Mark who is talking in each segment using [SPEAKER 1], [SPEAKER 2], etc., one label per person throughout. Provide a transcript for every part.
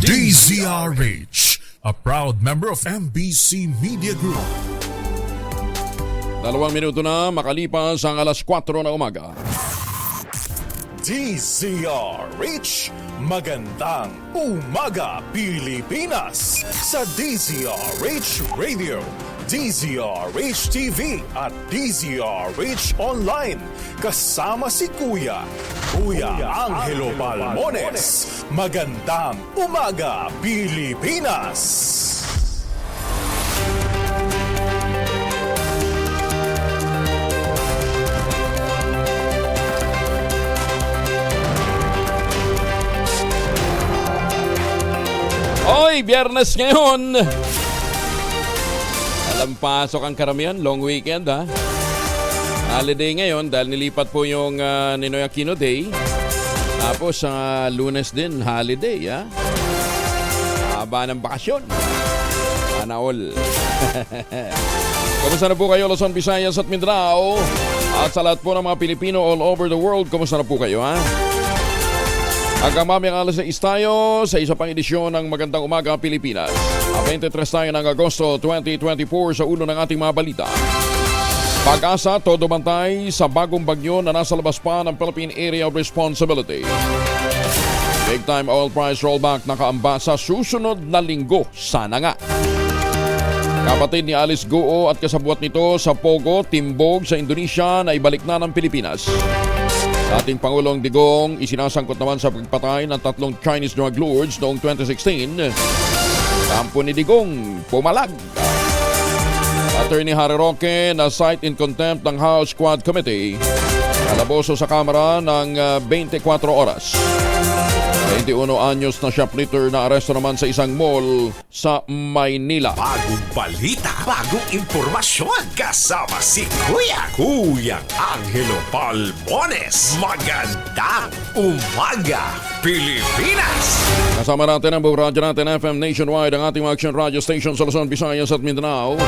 [SPEAKER 1] DZRH, a proud member of MBC Media Group.
[SPEAKER 2] 2 minuto na makalipas ang alas 4 na umaga.
[SPEAKER 3] DZRH, magandang umaga Pilipinas sa DZRH Radio, DZRH TV at DZRH Online. Kasama si Kuya Angelo Palmones. Magandang umaga Pilipinas.
[SPEAKER 2] Oy, Biyernes ngayon. Alam, pasok ang karamihan, long weekend ha. Holiday ngayon dahil nilipat po yung Ninoy Aquino Day. Tapos Lunes din, holiday ha. Haba ng bakasyon. Sana all. Kumusta na po kayo, Luzon, Visayas at Mindanao? At sa lahat po ng mga Pilipino all over the world, kumusta na po kayo ha? Hanggang mamayang alas 6 tayo sa isa pang edisyon ng Magandang Umaga Pilipinas. 23 tayo ng Agosto 2024 sa ulo ng ating mga balita. Pag-asa, todo bantay sa bagong bagyo na nasa labas pa ng Philippine Area of Responsibility. Big time oil price rollback nakaamba sa susunod na linggo. Sana nga. Kapatid ni Alice Guo at kasabuat nito sa Pogo, Timbog sa Indonesia na ibalik na ng Pilipinas. Dating Pangulong Digong isinasangkot naman sa pagpatay ng 3 Chinese drug lords noong 2016. Kampo ni Digong pumalag. Attorney Harry Roque na cite in contempt ng House Quad Committee. Kalaboso sa Kamara ng 24 oras. 21 anyos na shoplifter na aresto naman sa isang mall sa Maynila.
[SPEAKER 4] Bagong balita, bagong impormasyon. Kasama si Kuya Angelo Palmones. Magandang umaga, Pilipinas!
[SPEAKER 2] Kasama natin ang buong radyo natin FM nationwide, ang ating action radio station sa Luzon, Visayas at Mindanao.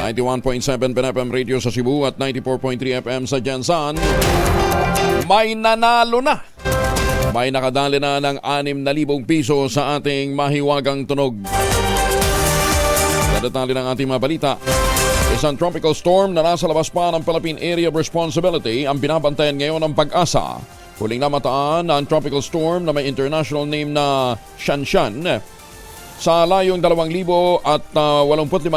[SPEAKER 2] 91.7 FM radio sa Cebu at 94.3 FM sa Jensan. May nanalo na! May nakadali na ng 6,000 piso sa ating mahiwagang tunog. Detalye ng ating mga balita. Isang tropical storm na nasa labas pa ng Philippine Area of Responsibility ang binabantayan ngayon ng Pag-asa. Huling namataan ang tropical storm na may international name na Shanshan. Sa layong 2,085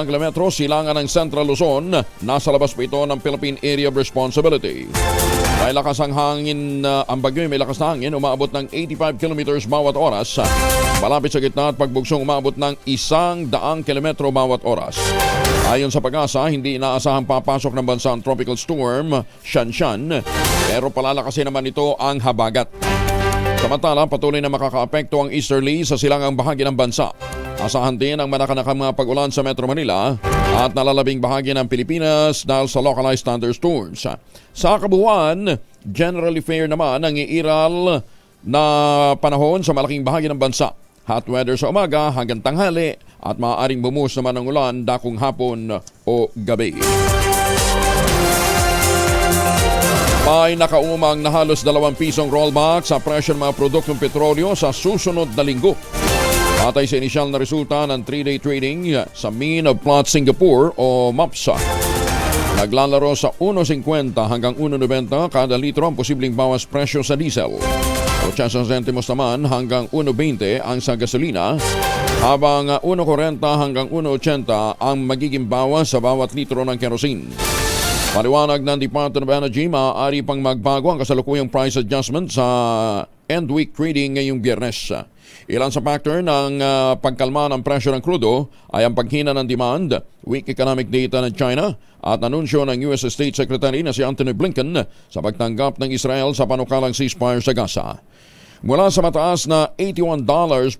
[SPEAKER 2] kilometro silangan ng Central Luzon, nasa labas pa ito ng Philippine Area of Responsibility. May lakas ang hangin, ang bagyo may lakas na hangin, umaabot ng 85 kilometers bawat oras. Malapit sa gitna at pagbugsong umaabot ng 100 kilometro bawat oras. Ayon sa Pag-asa, hindi inaasahang papasok ng bansa ang tropical storm, Shanshan, pero palalakasin naman ito ang habagat. Samantala, patuloy na makakaapekto ang easterly sa silangang bahagi ng bansa. Asahan din ang manakanakang mga pag-ulan sa Metro Manila at nalalabing bahagi ng Pilipinas dahil sa localized thunderstorms. Sa kabuuan, generally fair naman ang iiral na panahon sa malaking bahagi ng bansa. Hot weather sa umaga hanggang tanghali at maaaring bumuhos naman ng ulan dakong hapon o gabi. May nakaumang na halos 2 pisong rollback sa presyo ng mga produktong petrolyo sa susunod na linggo. Batay sa inisyal na resulta ng 3-day trading sa Mean of Platts Singapore o MAPSA. Naglalaro sa 1.50 hanggang 1.90 kada litro ang posibleng bawas presyo sa diesel. 80 sentimos naman hanggang 1.20 ang sa gasolina, habang 1.40 hanggang 1.80 ang magiging bawas sa bawat litro ng kerosene. Paliwanag ng Department of Energy, maaari pang magbago ang kasalukuyang price adjustment sa end week trading ngayong Biyernes. Ilan sa factor ng pagkalma ng presyo ng krudo ay ang paghina ng demand, weak economic data ng China at anunsyo ng US State Secretary na si Antony Blinken sa pagtanggap ng Israel sa panukalang ceasefire sa Gaza. Mula sa mataas na $81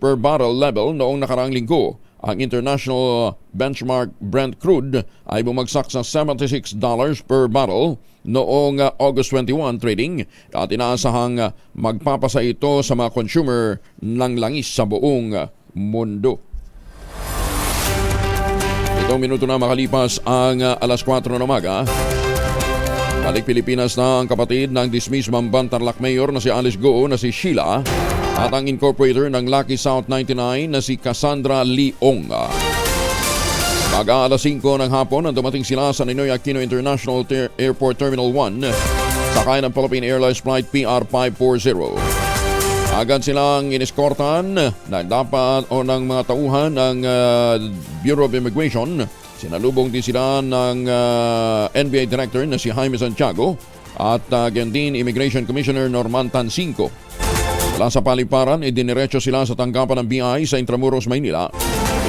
[SPEAKER 2] per barrel level noong nakaraang linggo, ang international benchmark Brent crude ay bumagsak sa $76 per barrel noong August 21 trading at inaasahang magpapasa ito sa mga consumer ng langis sa buong mundo. Itong minuto na makalipas ang alas 4 ng umaga. Balik Pilipinas na ang kapatid ng dismissed Mamban Tarlac Mayor na si Alice Guo na si Sheila at ang incorporator ng Lucky South 99 na si Cassandra Leong. Mag-aalas 5 ng hapon nang dumating sila sa Ninoy Aquino International Airport Terminal 1 sakay ng Philippine Airlines Flight PR540. Agad silang iniskortan ng mga tauhan ng Bureau of Immigration. Sinalubong din sila ng NBI Director na si Jaime Santiago at ganyan din Immigration Commissioner Norman Tancinco. Mula sa paliparan, idiniretso sila sa tanggapan ng BI sa Intramuros, Maynila.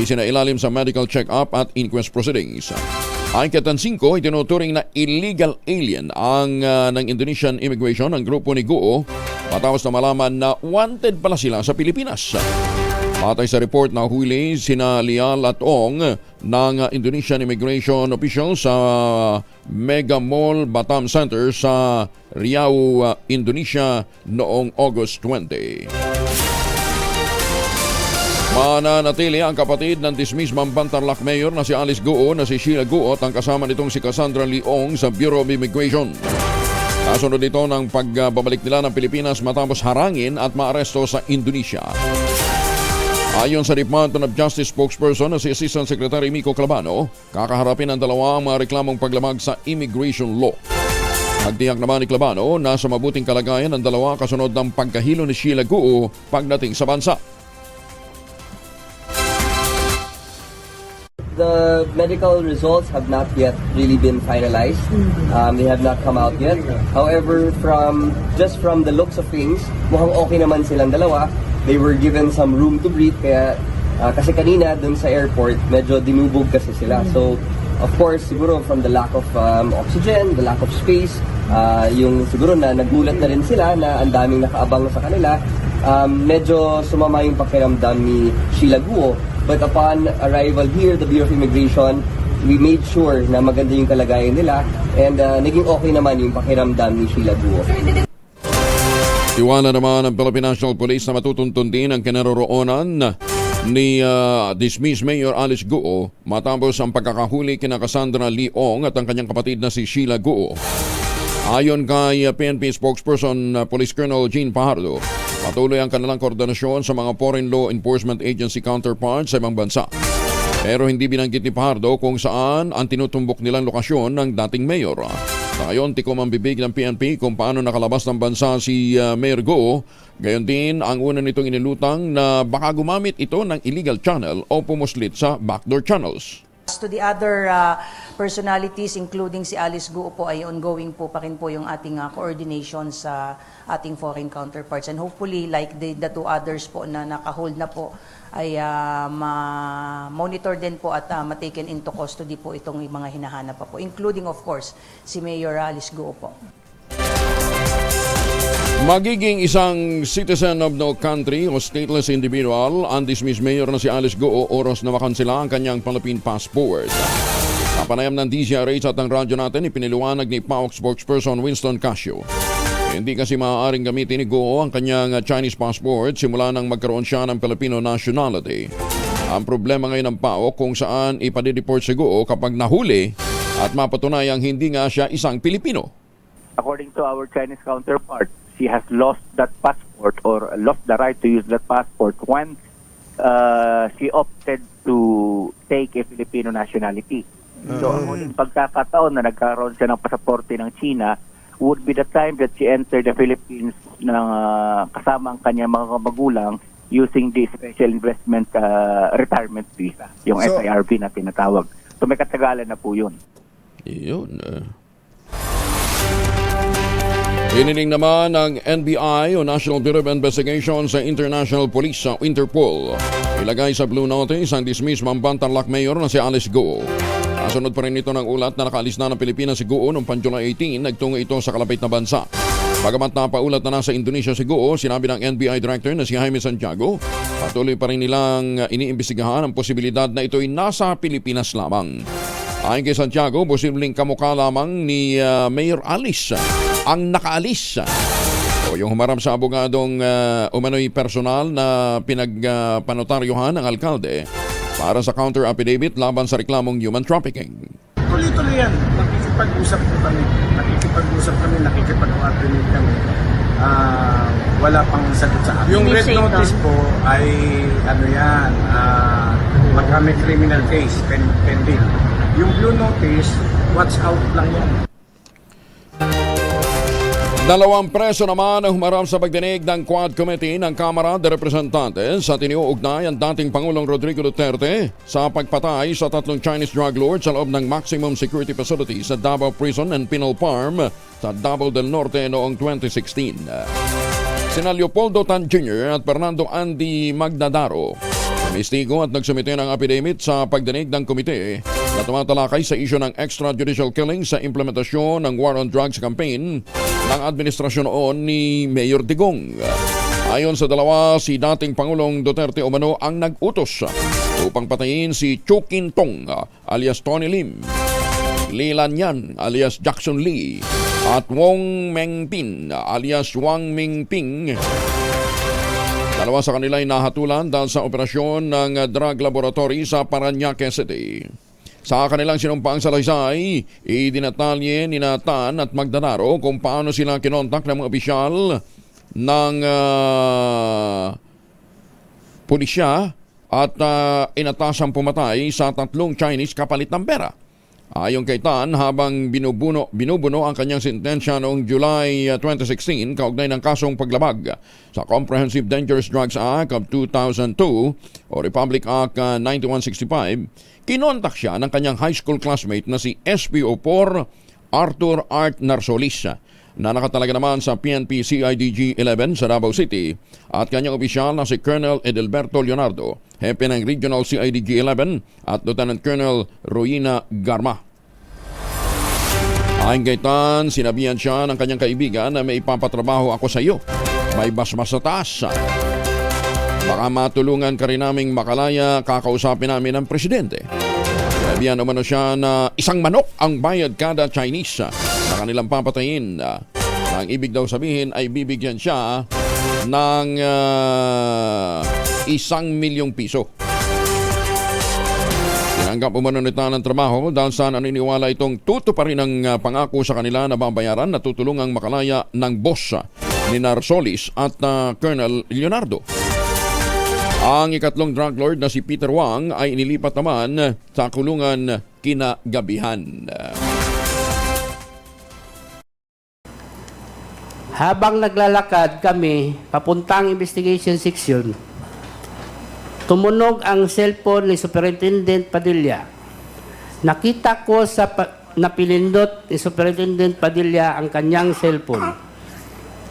[SPEAKER 2] Isinailalim sa medical check-up at inquest proceedings. Ayon kay Tancinco, itinuturing na illegal alien ang ng Indonesian Immigration ang grupo ni Guo matapos na malaman na wanted pala sila sa Pilipinas. Patay sa report na huli sina Lial at Ong ng Indonesian Immigration officials sa Mega Mall Batam Center sa Riau, Indonesia noong August 20. Mananatili ang kapatid ng dismissed Mambantarlac Mayor na si Alice Guo na si Sheila Guo at ang kasama nitong si Cassandra Leong sa Bureau of Immigration. Kasunod ito ng pagbabalik nila ng Pilipinas matapos harangin at maaresto sa Indonesia. Ayon sa Department of Justice spokesperson na si Assistant Secretary Miko Clabano, kakaharapin ang dalawa ang mga reklamong paglamag sa immigration law. Nagtiyak naman ni Clabano na sa mabuting kalagayan ng dalawa kasunod ng pagkahilo ni Sheila Guo pagdating sa bansa.
[SPEAKER 5] The medical results have not yet really been finalized. They have not come out yet. However, from the looks of things, mukhang okay naman silang dalawa. They were given some room to breathe kaya kasi kanina dun sa airport medyo dinubog kasi sila. So of course siguro from the lack of oxygen, the lack of space, yung siguro na nagulat na rin sila na ang daming nakaabang sa kanila. Medyo sumama yung pakiramdam ni Sheila Guo. But upon arrival here, the Bureau of Immigration, we made sure na maganda yung kalagayan nila and naging okay naman yung pakiramdam ni Sheila Guo.
[SPEAKER 2] Tiwala naman ng Philippine National Police na matutuntun din ang kinaroroonan ni dismissed Mayor Alice Guo matapos ang pagkakahuli kina Cassandra Leong at ang kanyang kapatid na si Sheila Guo. Ayon kay PNP spokesperson Police Colonel Jean Pajardo, patuloy ang kanilang koordinasyon sa mga foreign law enforcement agency counterparts sa ibang bansa. Pero hindi binanggit ni Pajardo kung saan ang tinutumbok nilang lokasyon ng dating mayor. Sa ngayon, tikom ang bibig ng PNP kung paano nakalabas ng bansa si Mayor Guo. Gayon din ang una nitong inilutang na baka gumamit ito ng illegal channel o pumuslit sa backdoor channels.
[SPEAKER 6] To the other personalities, including si Alice Guo po, ay ongoing po pa rin po yung ating coordination sa ating foreign counterparts. And hopefully, like the two others po na naka-hold na po, ay ma-monitor din po at ma-taken into custody po itong mga hinahanap pa po. Including, of course, si Mayor Alice Guo po.
[SPEAKER 2] Magiging isang citizen of no country o stateless individual ang dismissed mayor na si Alice Guo oras na makansela ang kanyang Philippine passport. Kapanayam ng DZRH at ang radyo natin, ipiniliwanag ni PAOK spokesperson Winston Casio. Hindi kasi maaaring gamitin ni Guo ang kanyang Chinese passport simula nang magkaroon siya ng Filipino nationality. Ang problema ngayon ng PAOK kung saan ipadideport si Guo kapag nahuli at mapatunayang hindi nga siya isang Pilipino.
[SPEAKER 7] According to our Chinese counterpart, she has lost that passport or lost the right to use that passport when she opted to take a Filipino nationality. So, ang huling pagkakataon na nagkaroon siya ng pasaporte ng China would be the time that she entered the Philippines ng kasama ang kanyang mga magulang using the Special Investment Retirement Visa, yung SIRV na tinatawag. So, may katagalan na po yun.
[SPEAKER 2] Yun. Hiniling naman ng NBI o National Bureau of Investigation sa International Police sa Interpol. Ilagay sa Blue Notice ang dismissed Mambantarlac Mayor na si Alice Guo. Kasunod pa rin ito ng ulat na nakaalis na ng Pilipinas si Guo noong July 18, nagtungo ito sa kalapit na bansa. Bagamat napaulat na nasa Indonesia si Guo, sinabi ng NBI Director na si Jaime Santiago, patuloy pa rin nilang iniimbestigahan ang posibilidad na ito'y nasa Pilipinas lamang. Ayon kay Santiago, posibleng kamukha lamang ni Mayor Alice ang nakaalis. O yung humarap sa abogadong umano'y personal na pinagpanotaryuhan ng alkalde para sa counter affidavit laban sa reklamong human trafficking.
[SPEAKER 8] Tuloy-tuloy yan. Nakikipag-usap kami, nakikipag-coordinate kami. wala pang sagot sa akin. Yung red notice po ay magkami criminal case pending. Yung blue notice, watch out lang yan.
[SPEAKER 2] Dalawang preso naman ang humarap sa pagdinig ng Quad Committee ng Kamara de Representantes sa tiniuugnay ang dating Pangulong Rodrigo Duterte sa pagpatay sa 3 Chinese drug lords sa loob ng maximum security facility sa Davao Prison and Penal Farm sa Davao del Norte noong 2016. Sina Leopoldo Tan Jr. at Fernando Andy Magdadaro umistigo at nagsumite ng affidavit sa pagdinig ng komite na tumatalakay sa isyu ng extrajudicial killing sa implementasyon ng War on Drugs campaign ng administrasyon noon ni Mayor Digong. Ayon sa dalawa, si dating Pangulong Duterte umano ang nag-utos upang patayin si Chu Kintong alias Tony Lim, Lee Lanyan alias Jackson Lee at Wong Mengpin alias Wang Mingping. Dalawa sa kanila ay nahatulan dahil sa operasyon ng drug laboratory sa Parañaque City. Sa kanilang sinumpaang salaysay, idinatalye ni Tan at Magdadaro kung paano sila kinontak ng mga opisyal ng pulisya at inatasang pumatay sa 3 Chinese kapalit ng pera. Ayon kay Tan, habang binubuno ang kanyang sentensya noong July 2016 kaugnay ng kasong paglabag sa Comprehensive Dangerous Drugs Act of 2002 o Republic Act 9165, kinontak siya ng kanyang high school classmate na si SPO4 Arthur Art Narsolis na nakatalaga naman sa PNP CIDG 11 sa Davao City at kanyang opisyal na si Colonel Edelberto Leonardo, hepe ng Regional CIDG 11 at Lieutenant Colonel Royina Garma. Ayon kay Tan, sinabihan siya ng kanyang kaibigan na may ipapatrabaho ako sa iyo. May basbas sa taas. Baka matulungan ka rin naming makalaya, kakausapin namin ang presidente. Sinabihan naman siya na isang manok ang bayad kada Chinese na kanilang papatayin. Ang ibig daw sabihin ay bibigyan siya ng 1 milyong piso. Tinanggap umano nito ng trabaho dahil sa naniniwala itong tutuparin ang pangako sa kanila na babayaran na tutulungang makalaya ng boss ni Narsolis at Colonel Leonardo. Ang ikatlong drug lord na si Peter Wang ay inilipat naman sa kulungan kinagabihan.
[SPEAKER 9] Habang naglalakad kami papuntang investigation section, tumunog ang cellphone ni Superintendent Padilla. Nakita ko sa napilindot ni Superintendent Padilla ang kanyang cellphone.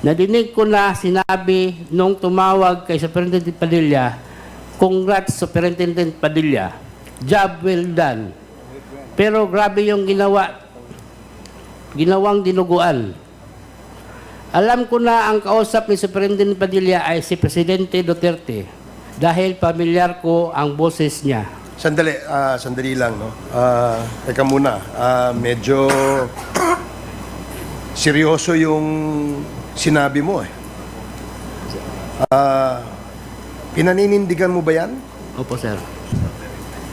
[SPEAKER 9] Nadinig ko na sinabi nung tumawag kay Superintendent Padilla, "Congrats Superintendent Padilla, job well done." Pero grabe yung ginawang dinuguan. Alam ko na ang kausap ni Superintendent Padilla ay si Presidente Duterte dahil pamilyar ko ang boses niya.
[SPEAKER 10] Sandali lang, no? Teka muna, medyo seryoso yung sinabi mo eh. Pinaninindigan mo ba yan?
[SPEAKER 9] Opo, sir.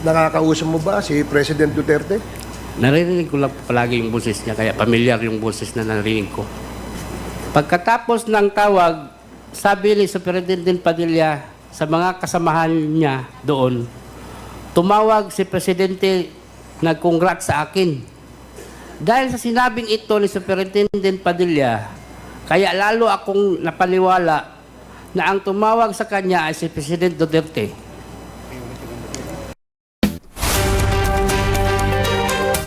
[SPEAKER 10] Nakakausap mo ba si President Duterte?
[SPEAKER 9] Naririnig ko lang palagi yung boses niya, kaya pamilyar yung boses na narinig ko. Pagkatapos ng tawag, sabi ni Superintendent Padilla sa mga kasamahan niya doon, tumawag si Presidente, nag-congrats sa akin. Dahil sa sinabing ito ni Superintendent Padilla, kaya lalo akong napaniwala na ang tumawag sa kanya ay si President Duterte.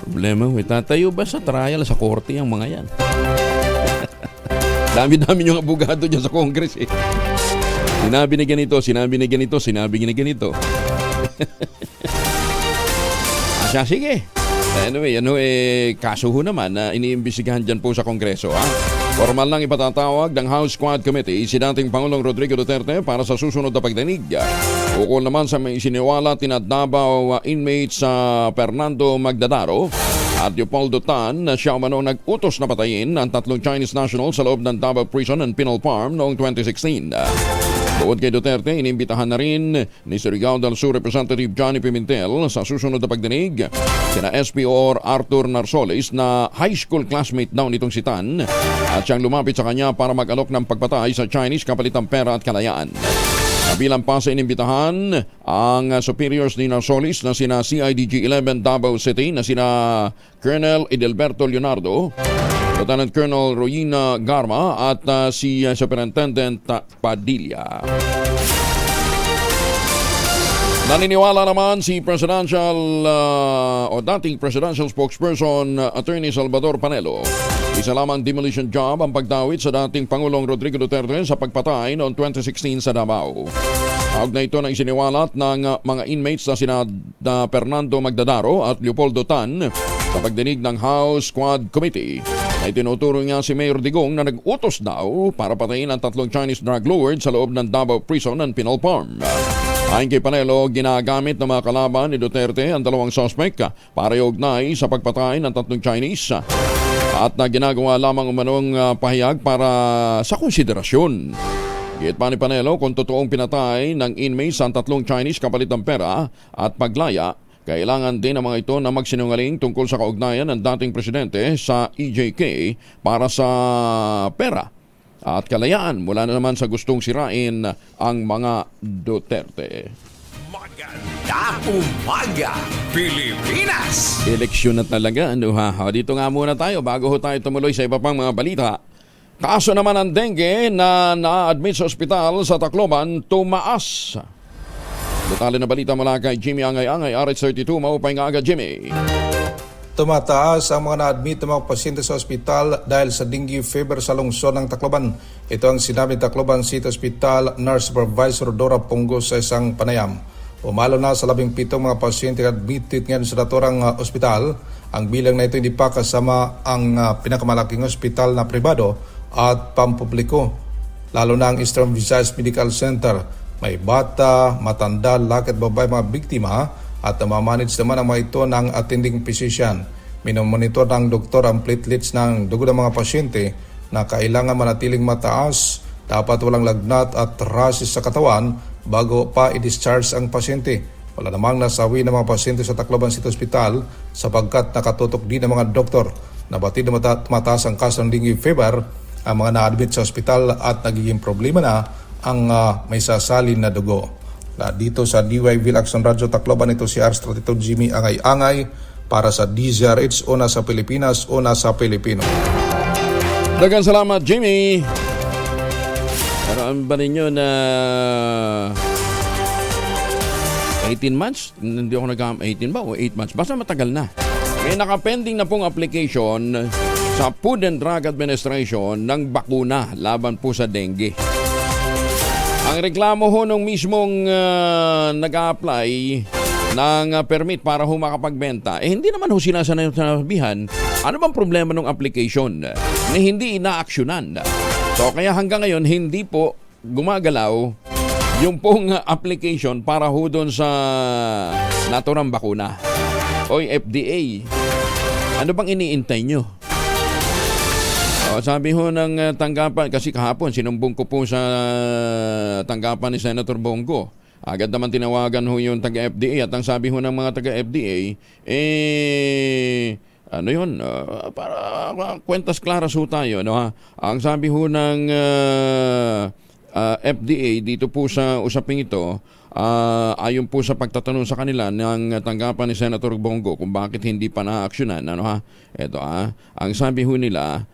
[SPEAKER 2] Problema, tatayo ba sa trial sa korte ang mga yan? Dami-dami yung abogado dyan sa Congress eh. Sinabi na ganito, sinabi na ganito, sinabi na ganito. Asya, sige. Anyway, kaso ho naman na iniimbestigahan dyan po sa Kongreso. Formal lang ipatatawag ng House Quad Committee si dating Pangulong Rodrigo Duterte para sa susunod na pagdinig. Ukol naman sa may isiniwala tinadabaw inmates sa Fernando Magdadaro at Leopoldo Tan na siya umano nag-utos na patayin ang 3 Chinese nationals sa loob ng Davao Prison and Penal Farm noong 2016. Bukod kay Duterte, inimbitahan na rin ni Surigao del Sur Representative Johnny Pimentel sa susunod na pagdinig sina SPO Arthur Narsoles na high school classmate daw nitong si Tan at siyang lumapit sa kanya para mag-alok ng pagpatay sa Chinese kapalit ng pera at kalayaan. Kabilang pa sa inimbitahan ang superiors ni Narsoles na sina CIDG 11 Davao City na sina Colonel Edelberto Leonardo, Lieutenant Colonel Royina Garma at si Superintendent Padilla. Naniniwala naman si dating presidential spokesperson Attorney Salvador Panelo. Isa lamang demolition job ang pagdawit sa dating Pangulong Rodrigo Duterte sa pagpatay noong 2016 sa Davao. Kaugnay ito na isiniwalat ng mga inmates na sina Fernando Magdadaro at Leopoldo Tan sa pagdinig ng House Squad Committee. Ay tinuturo niya si Mayor Digong na nag-utos daw para patayin ang 3 Chinese drug lords sa loob ng Davao Prison and Penal Farm. Ayon kay Panelo, ginagamit ng mga kalaban ni Duterte ang 2 suspect para iugnay sa pagpatay ng 3 Chinese at na ginagawa lamang umanong pahayag para sa konsiderasyon. Git pa ni Panelo, kung totoong pinatay ng inmates ang 3 Chinese kapalit ng pera at paglaya, kailangan din ng mga ito na magsinungaling tungkol sa kaugnayan ng dating presidente sa EJK para sa pera at kalayaan mula na naman sa gustong sirain ang mga Duterte.
[SPEAKER 4] Magandang umaga, Pilipinas!
[SPEAKER 2] Eleksyon na talaga, ano ha? Dito nga muna tayo bago tayo tumuloy sa iba pang mga balita. Kaso naman ng dengue na na-admit sa ospital sa Tacloban, tumaas. Detalye na balita mula kay Jimmy Angay-Angay, RH32, maupay nga agad Jimmy.
[SPEAKER 11] Tumataas ang mga na-admit na mga pasyente sa ospital dahil sa dengue fever sa lungsod ng Tacloban. Ito ang sinabi ng Tacloban City Hospital Nurse Supervisor Dora Pongo sa isang panayam. Umalo na sa 17 mga pasyente admitted ngayon sa naturang ospital. Ang bilang na ito hindi pa kasama ang pinakamalaking ospital na pribado at pampubliko, lalo na ang Eastern Visayas Medical Center. May bata, matanda, laki at babae mga biktima at namamanage naman ang mga ito ng attending physician. Minomonitor ng doktor ang platelets ng dugo ng mga pasyente na kailangan manatiling mataas, dapat walang lagnat at rashes sa katawan bago pa i-discharge ang pasyente. Wala namang nasawi ng mga pasyente sa Tacloban City Hospital sapagkat nakatutok din ng mga doktor. Nabatid na mataas ang kaso ng dengue fever ang mga na-admit sa ospital at nagiging problema na ang may sasalin na dugo. Dito sa DYV Action Radio Tacloban, ito si RH32 Jimmy Angay-Angay para sa DZRH, una sa Pilipinas, una sa Pilipino.
[SPEAKER 2] Daghang salamat Jimmy. Paraan ba ninyo na 18 months? Hindi ako 18 ba o 8 months? Basta matagal na. May nakapending na pong application sa Food and Drug Administration ng bakuna laban po sa dengue. Ang reklamo ho nung mismong nag-a-apply ng permit para ho makapagbenta, hindi naman ho sinasabihan ano bang problema ng application na hindi ina-aksyonan. So kaya hanggang ngayon hindi po gumagalaw yung pong application para ho doon sa naturang bakuna o FDA. Ano bang iniintay nyo? Sabi ho ng tanggapan, kasi kahapon sinumbong ko po sa tanggapan ni Senator Bongo. Agad naman tinawagan ho yung taga-FDA at ang sabi ho ng mga taga-FDA, ano yun, para kwentas klaras ho tayo. No, ha? Ang sabi ho ng FDA dito po sa usaping ito, ayon po sa pagtatanong sa kanila ng tanggapan ni Senator Bongo kung bakit hindi pa na-aksyonan. Ano, ha? Ito, ang sabi ho nila,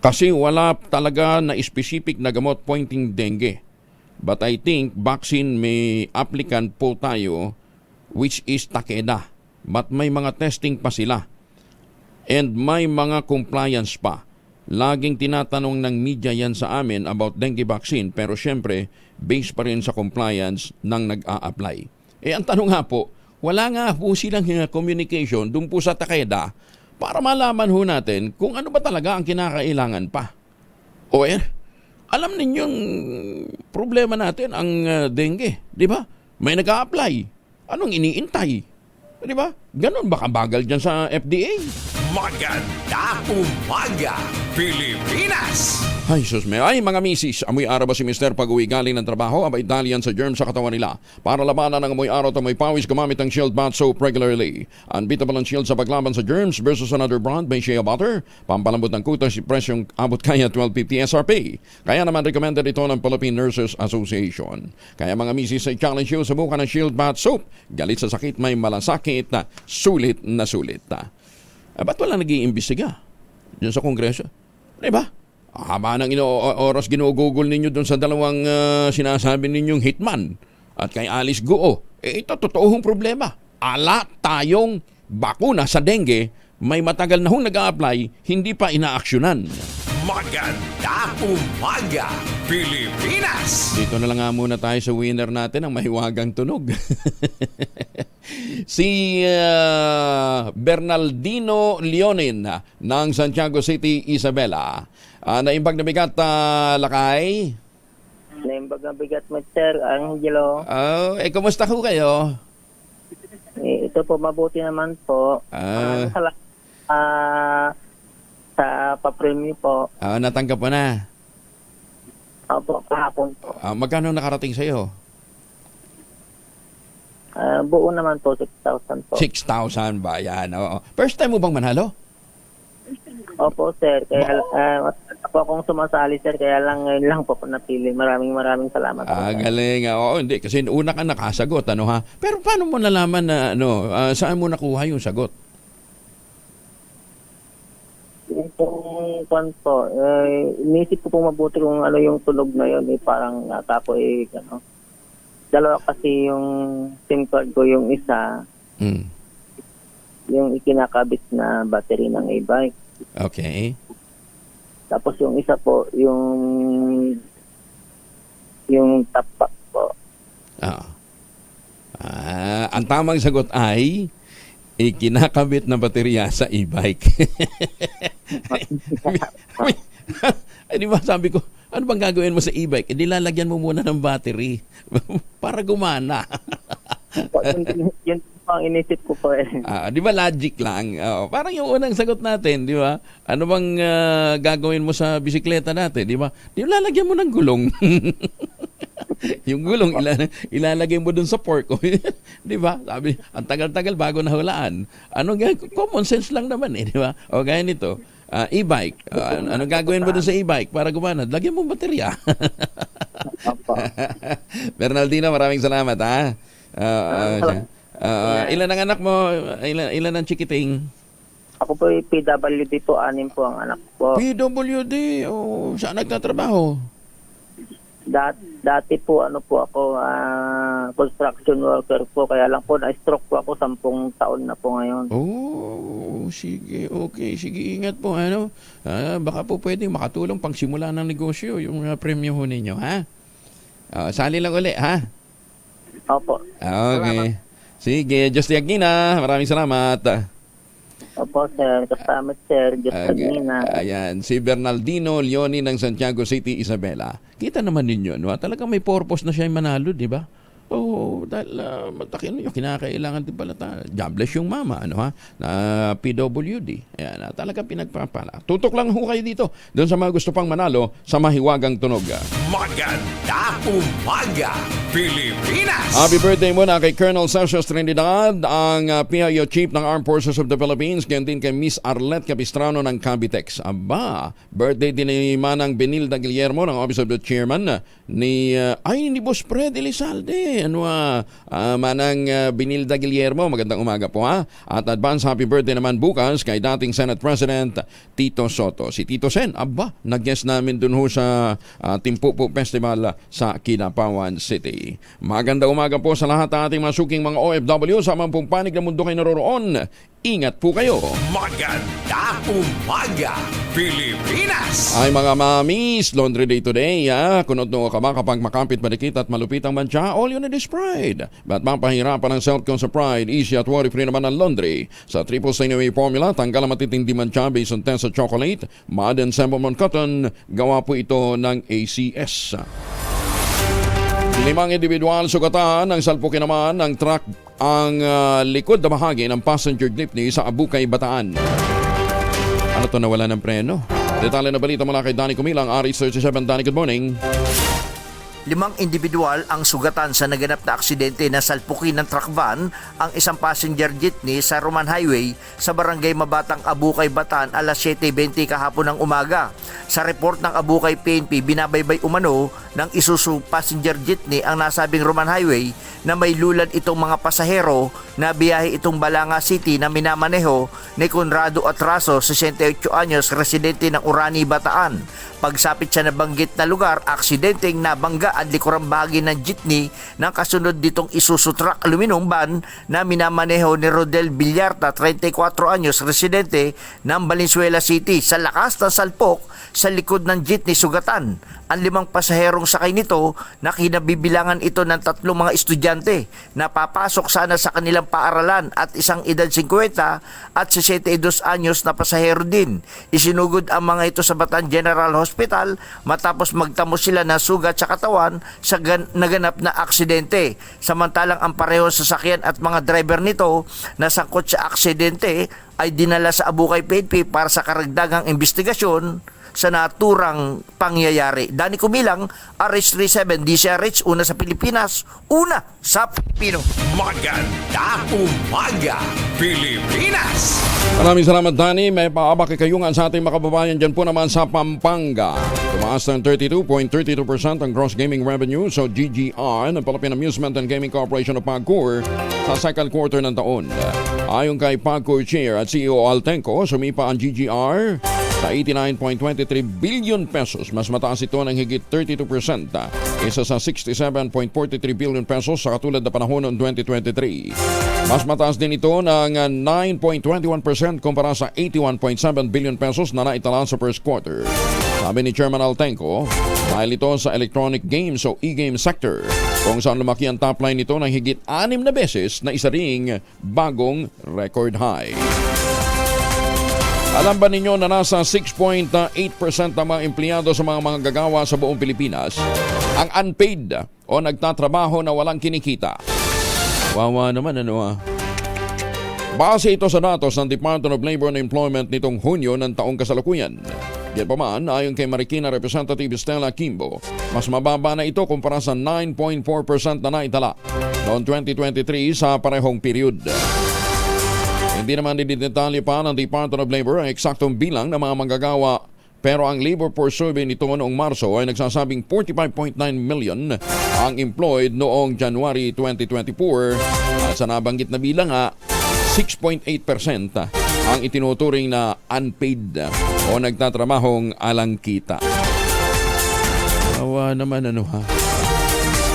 [SPEAKER 2] kasi wala talaga na specific na gamot pointing dengue. But I think vaccine may applicant po tayo which is Takeda. But may mga testing pa sila. And may mga compliance pa. Laging tinatanong ng media yan sa amin about dengue vaccine pero syempre based pa rin sa compliance ng nag-a-apply. Ang tanong nga po, wala nga po silang communication dun po sa Takeda para malaman ho natin kung ano ba talaga ang kinakailangan pa. Alam ninyong problema natin ang dengue, di ba? May nag-a-apply. Anong iniintay? Di ba? Ganon ba kabagal dyan sa FDA?
[SPEAKER 4] Maganda umaga, Pilipinas!
[SPEAKER 2] Ay, sus me. Ay, mga misis, amoy araw ba si Mr. pag-uwi galing ng trabaho? Abay, dalian sa germ sa katawan nila. Para labanan ng amoy araw at amoy pawis, gumamit ng Shield Bath Soap regularly. Unbeatable ang Shield sa paglaban sa germs versus another brand by Shea Butter. Pampalambot ng kutas, presyong abot kaya 12.50 SRP. Kaya naman recommended ito ng Philippine Nurses Association. Kaya mga misis, ay challenge you, subukan ng Shield Bath Soap. Galit sa sakit, may malasakit na sulit na sulit. Ba't wala nag-iimbestiga diyan sa Kongreso? Diba? Haba ng oras ginugugol ninyo doon sa dalawang sinasabi ninyong hitman at kay Alice Guo. Ito totoong problema. Ala tayong bakuna sa dengue, may matagal na hong nag-a-apply, hindi pa inaaksyonan.
[SPEAKER 4] Maganda umaga, Pilipinas!
[SPEAKER 2] Dito na lang nga muna tayo sa winner natin ang mahiwagang tunog. Si Bernaldino Leonin ng Santiago City, Isabela. Naimbag na bigat, Lakay?
[SPEAKER 12] Naimbag na bigat, Mr. Angelo.
[SPEAKER 2] Kumusta ho kayo?
[SPEAKER 12] Ito po, mabuti naman po. Sa pa-premyo po.
[SPEAKER 2] Natanggap mo na?
[SPEAKER 12] Opo, kahapon po.
[SPEAKER 2] Magkano nakarating sa'yo?
[SPEAKER 12] Buo naman po, 6,000 po.
[SPEAKER 2] 6,000 ba? Yan, oo. First time mo bang manalo?
[SPEAKER 12] Opo, sir. Kaya ako akong sumasali, sir. Kaya lang ngayon lang po napili. Maraming salamat.
[SPEAKER 2] Galing. Oo, hindi. Kasi una ka nakasagot, ano ha? Pero paano mo nalaman na, saan mo nakuha yung sagot?
[SPEAKER 12] Yung kwan po, inisip ko po mabuti kung ano yung tunog na yun. Parang natapo dalawa kasi yung SIM card ko, yung isa, yung ikinakabit na battery ng e-bike.
[SPEAKER 2] Okay.
[SPEAKER 12] Tapos yung isa po, yung top pack po.
[SPEAKER 2] Ang tamang sagot ay ikinakabit na baterya sa e-bike. Ay, di ba sabi ko, ano bang gagawin mo sa e-bike? Lalagyan mo muna ng battery para gumana.
[SPEAKER 12] Yun ang inisip ko po eh.
[SPEAKER 2] Di ba logic lang? Parang yung unang sagot natin, di ba? Ano bang gagawin mo sa bisikleta natin, di ba? Lalagyan mo ng gulong. Yung gulong ilalagay mo dun sa fork. Di ba? Sabi, ang tagal-tagal bago nahulaan. Common sense lang naman eh, di ba? O gaya nito, e-bike. Ano gagawin mo dun sa e-bike para gumana? Lagyan mo baterya. Bernaldino, maraming salamat ha. Ilan ang anak mo? Ilan ang chikiting?
[SPEAKER 12] Ako po PWD po, 6 po ang anak po.
[SPEAKER 2] PWD? Saan nagtatrabaho?
[SPEAKER 12] Dati po ako construction worker po, kaya lang po na-stroke po ako 10 taon na po ngayon.
[SPEAKER 2] Sige, okay. Sige, ingat po. Baka po pwedeng makatulong pang simula ng negosyo yung premyo ho ninyo, ha? Sali lang uli, ha?
[SPEAKER 12] Opo.
[SPEAKER 2] Okay. Salamat. Sige, Just Yagnina, maraming salamat.
[SPEAKER 12] Opo, sir. Kasama, sir. Just Yagnina.
[SPEAKER 2] Ayan, si Bernaldino Leoni ng Santiago City, Isabela. Kita naman ninyo, talagang may purpose na siya yung manalo, di ba? Dahil matakin yung kinakailangan din pala jobless yung mama, na PWD. Ayan, talagang pinagpapala. Tutok lang ho kayo dito doon sa mga gusto pang manalo sa mahiwagang tunog.
[SPEAKER 4] Maganda umaga, Pilipinas!
[SPEAKER 2] Happy birthday muna kay Colonel Sergio Trinidad, ang PIO Chief ng Armed Forces of the Philippines, ganyan din kay Miss Arlette Capistrano ng Cavitex. Birthday din ni Manang Benilda Guillermo ng Office of the Chairman ni Boss Fred Elizalde. Manang Benilda Guillermo, magandang umaga po ha. At advance happy birthday naman bukas kay dating Senate President Tito Soto. Si Tito Sen, nag-guest namin dun ho sa Timpupo Festival sa Kidapawan City. Magandang umaga po sa lahat ng ating masuking mga OFW sa mampung panig na mundo kayo naroroon. Ingat po kayo.
[SPEAKER 4] Maganda umaga, Pilipinas!
[SPEAKER 2] Ay mga mamis, laundry day today, kunod no ka ba kapag makapit, madikit at malupit ang mancha, all you need is Pride. Ba't mapahirapan ang self-con sa Pride? Easy at worry-free naman ang laundry. Sa triple stain-away formula, tanggal ang matitindi mancha based on test sa chocolate, mud and semblement cotton, gawa po ito ng ACS. 5 individual sugatan, ang salpukin naman ng truck ang likod na bahagi ng passenger jeepney sa Abukay, Bataan. Ano to, nawala ng preno? Detalye na balita mula kay Danny Kumilang, RH37. Danny, good morning.
[SPEAKER 13] 5 individual ang sugatan sa naganap na aksidente na salpukin ng truck van ang isang passenger jeepney sa Roman Highway sa barangay Mabatang, Abukay, Bataan alas 7:20 kahapon ng umaga. Sa report ng Abukay PNP, binabaybay umano ng Isuzu passenger jeepney ang nasabing Roman Highway na may lulad itong mga pasahero na biyahe itong Balanga City na minamaneho ni Conrado Atraso, 68 anyos, residente ng Urani, Bataan. Pagsapit siya na banggit na lugar, aksidenteng nabangga ang likurang bahagi ng jeepney ng kasunod ditong Isuzu truck aluminum van na minamaneho ni Rodel Villarta, 34 anyos, residente ng Valenzuela City. Sa lakas ng salpok sa likod ng jeepney, sugatan ang 5 pasaherong sakay nito na kinabibilangan ito ng 3 mga estudyante na papasok sana sa kanilang paaralan at isang edad 50 at 62 anyos na pasahero din. Isinugod ang mga ito sa Bataan General Hospital matapos magtamo sila ng sugat sa katawan sa naganap na aksidente. Samantalang ang parehong sasakyan at mga driver nito na sangkot sa aksidente ay dinala sa Abukay PNP para sa karagdagang investigasyon sa naturang pangyayari. Danny Kumilang, RH37, DCRH, una sa Pilipinas, una sa Pilipino.
[SPEAKER 4] Magandang umaga, Pilipinas!
[SPEAKER 2] Maraming salamat, Danny. May paabaki kayungan sa ating makababayan dyan po naman sa Pampanga. Tumaas ng 32.32% ang gross gaming revenue sa GGR ng Philippine Amusement and Gaming Corporation of PAGCOR sa second quarter ng taon. Ayon kay PAGCOR Chair at CEO Altenco, sumipa ang GGR sa 89.23 billion pesos. Mas mataas ito ng higit 32%. Isa sa 67.43 billion pesos sa katulad na panahon noong 2023. Mas mataas din ito ng 9.21% kumpara sa 81.7 billion pesos na naitala sa first quarter. Sabi ni Chairman Altenco, dahil ito sa electronic games o e-game sector, kung saan lumaki ang top line nito ng higit 6 na beses na isa ring bagong record high. Alam ba ninyo na nasa 6.8% ng mga empleyado sa mga manggagawa sa buong Pilipinas ang unpaid o nagtatrabaho na walang kinikita? Wawa naman, ano. Base ito sa datos ng Department of Labor and Employment nitong Hunyo ng taong kasalukuyan. Yan pa man, ayon kay Marikina Representative Stella Kimbo, mas mababa na ito kumpara sa 9.4% na naitala noong 2023 sa parehong period. Hindi naman didetalye pa ng Department of Labor ang eksaktong bilang ng mga manggagawa, pero ang labor force survey nito noong Marso ay nagsasabing 45.9 million ang employed noong January 2024 at sa nabanggit na bilang 6.8% ang itinuturing na unpaid o nagtatrabahong alang kita. Awa naman,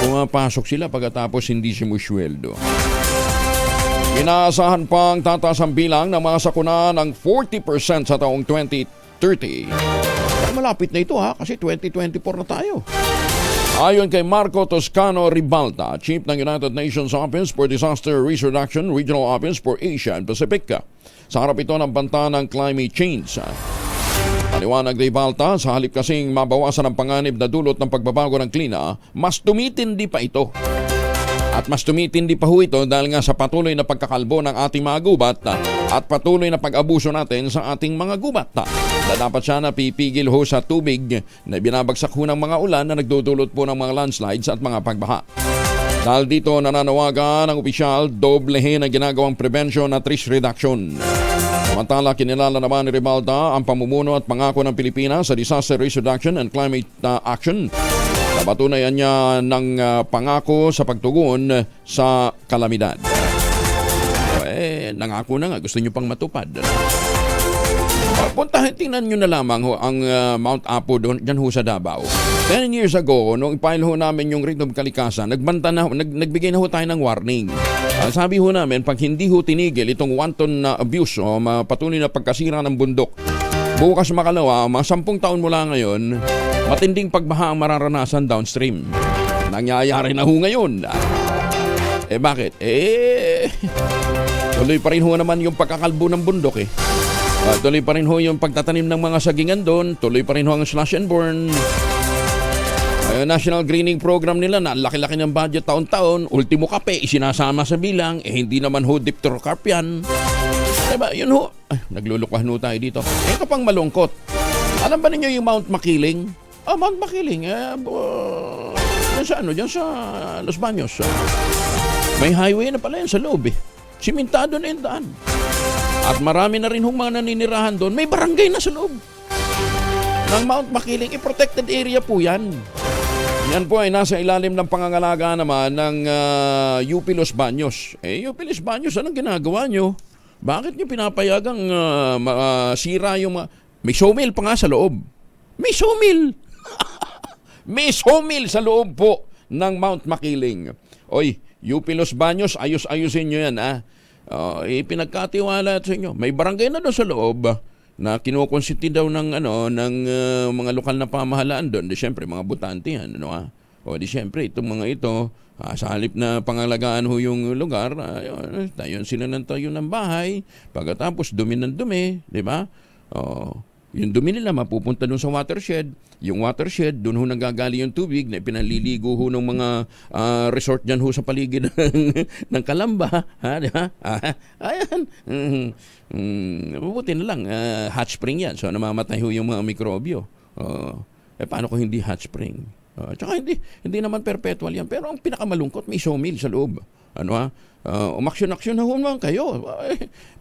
[SPEAKER 2] pumapasok sila pagkatapos hindi simusweldo. Inaasahan pang tataas ang bilang ng mga sakuna ng 40% sa taong 2030. Malapit na ito kasi 2024 na tayo. Ayon kay Marco Toscano Ribalta, Chief ng United Nations Office for Disaster Risk Reduction, Regional Office for Asia and Pacific, sa harap ito ng banta ng climate change. Paliwanag ni Ribalta, sa halip kasing mabawasan ang panganib na dulot ng pagbabago ng klima, mas tumitindi pa ito. At mas tumitindi pa ho ito dahil nga sa patuloy na pagkakalbo ng ating mga gubat at patuloy na pag-abuso natin sa ating mga gubat. Na dapat sana pipigil ho sa tubig na binabagsak ho ng mga ulan na nagdudulot po ng mga landslides at mga pagbaha. Dahil dito nananawagan ng opisyal, doblehin ang ginagawang prevention at risk reduction. Samantala, kinilala naman ni Ribalta ang pamumuno at pangako ng Pilipinas sa disaster risk reduction and climate action. Napatunayan niya ng pangako sa pagtugon sa kalamidad. Nangako na nga, gusto niyo pang matupad. Puntahan, tingnan nyo na lamang ang Mount Apo doon, dyan ho sa Davao. 10 years ago, nung ipile ho namin yung rate of kalikasan, nagbigay na ho tayo ng warning. Sabi ho namin, pag hindi ho tinigil itong wanton na abuse o patuloy na pagkasira ng bundok, bukas makalawa, mga 10 taon mula ngayon, matinding pagbaha ang mararanasan downstream. Nangyayari na ho ngayon. Bakit? Tuloy pa rin ho naman yung pagkakalbo ng bundok tuloy pa rin ho yung pagtatanim ng mga sagingan doon. Tuloy pa rin ho ang slash and burn. National Greening Program nila na laki-laki ng budget taon-taon. Ultimo kape, isinasama sa bilang. Hindi naman ho dipterocarp yan. Diba? Yun ho. Ay, naglulukahan ho tayo dito. Ito pang malungkot. Alam ba ninyo yung Mount Makiling? Mount Makiling. Diyan sa Los Baños. May highway na pala yan sa loob eh. Simentado na yung daan. At marami na rin hong mga naninirahan doon. May barangay na sa loob ng Mount Makiling. Protected area po yan. Yan po ay nasa ilalim ng pangangalaga naman ng UP Los Baños. UP Los Baños, anong ginagawa nyo? Bakit nyo pinapayagang sira yung may sawmill pa nga sa loob. May sawmill! May sawmill sa loob po ng Mount Makiling. Oy, UP Los Baños, ayos-ayusin nyo yan, ha? Pinagkatiwala sa inyo. May barangay na doon sa loob na kinukonsenti daw ng mga lokal na pamahalaan doon. Di syempre mga butante yan, O di syempre itong mga ito, sa halip na pangalagaan ho yung lugar, tayon sila ng tayo ng bahay, pagkatapos dumi ng dumi, di ba? Yung dumi nila mapupunta doon sa watershed. Yung watershed, doon ho nanggagaling yung tubig na pinaliligo ho ng mga resort dyan ho sa paligid ng Kalamba. Di ba? Ayan. Mabuti na lang. Hot spring yan. So namamatay ho yung mga mikrobyo. Paano kung hindi hot spring? Tsaka hindi naman perpetual yan. Pero ang pinakamalungkot, may sawmill sa loob. Umaksyon-aksyon na ho naman kayo.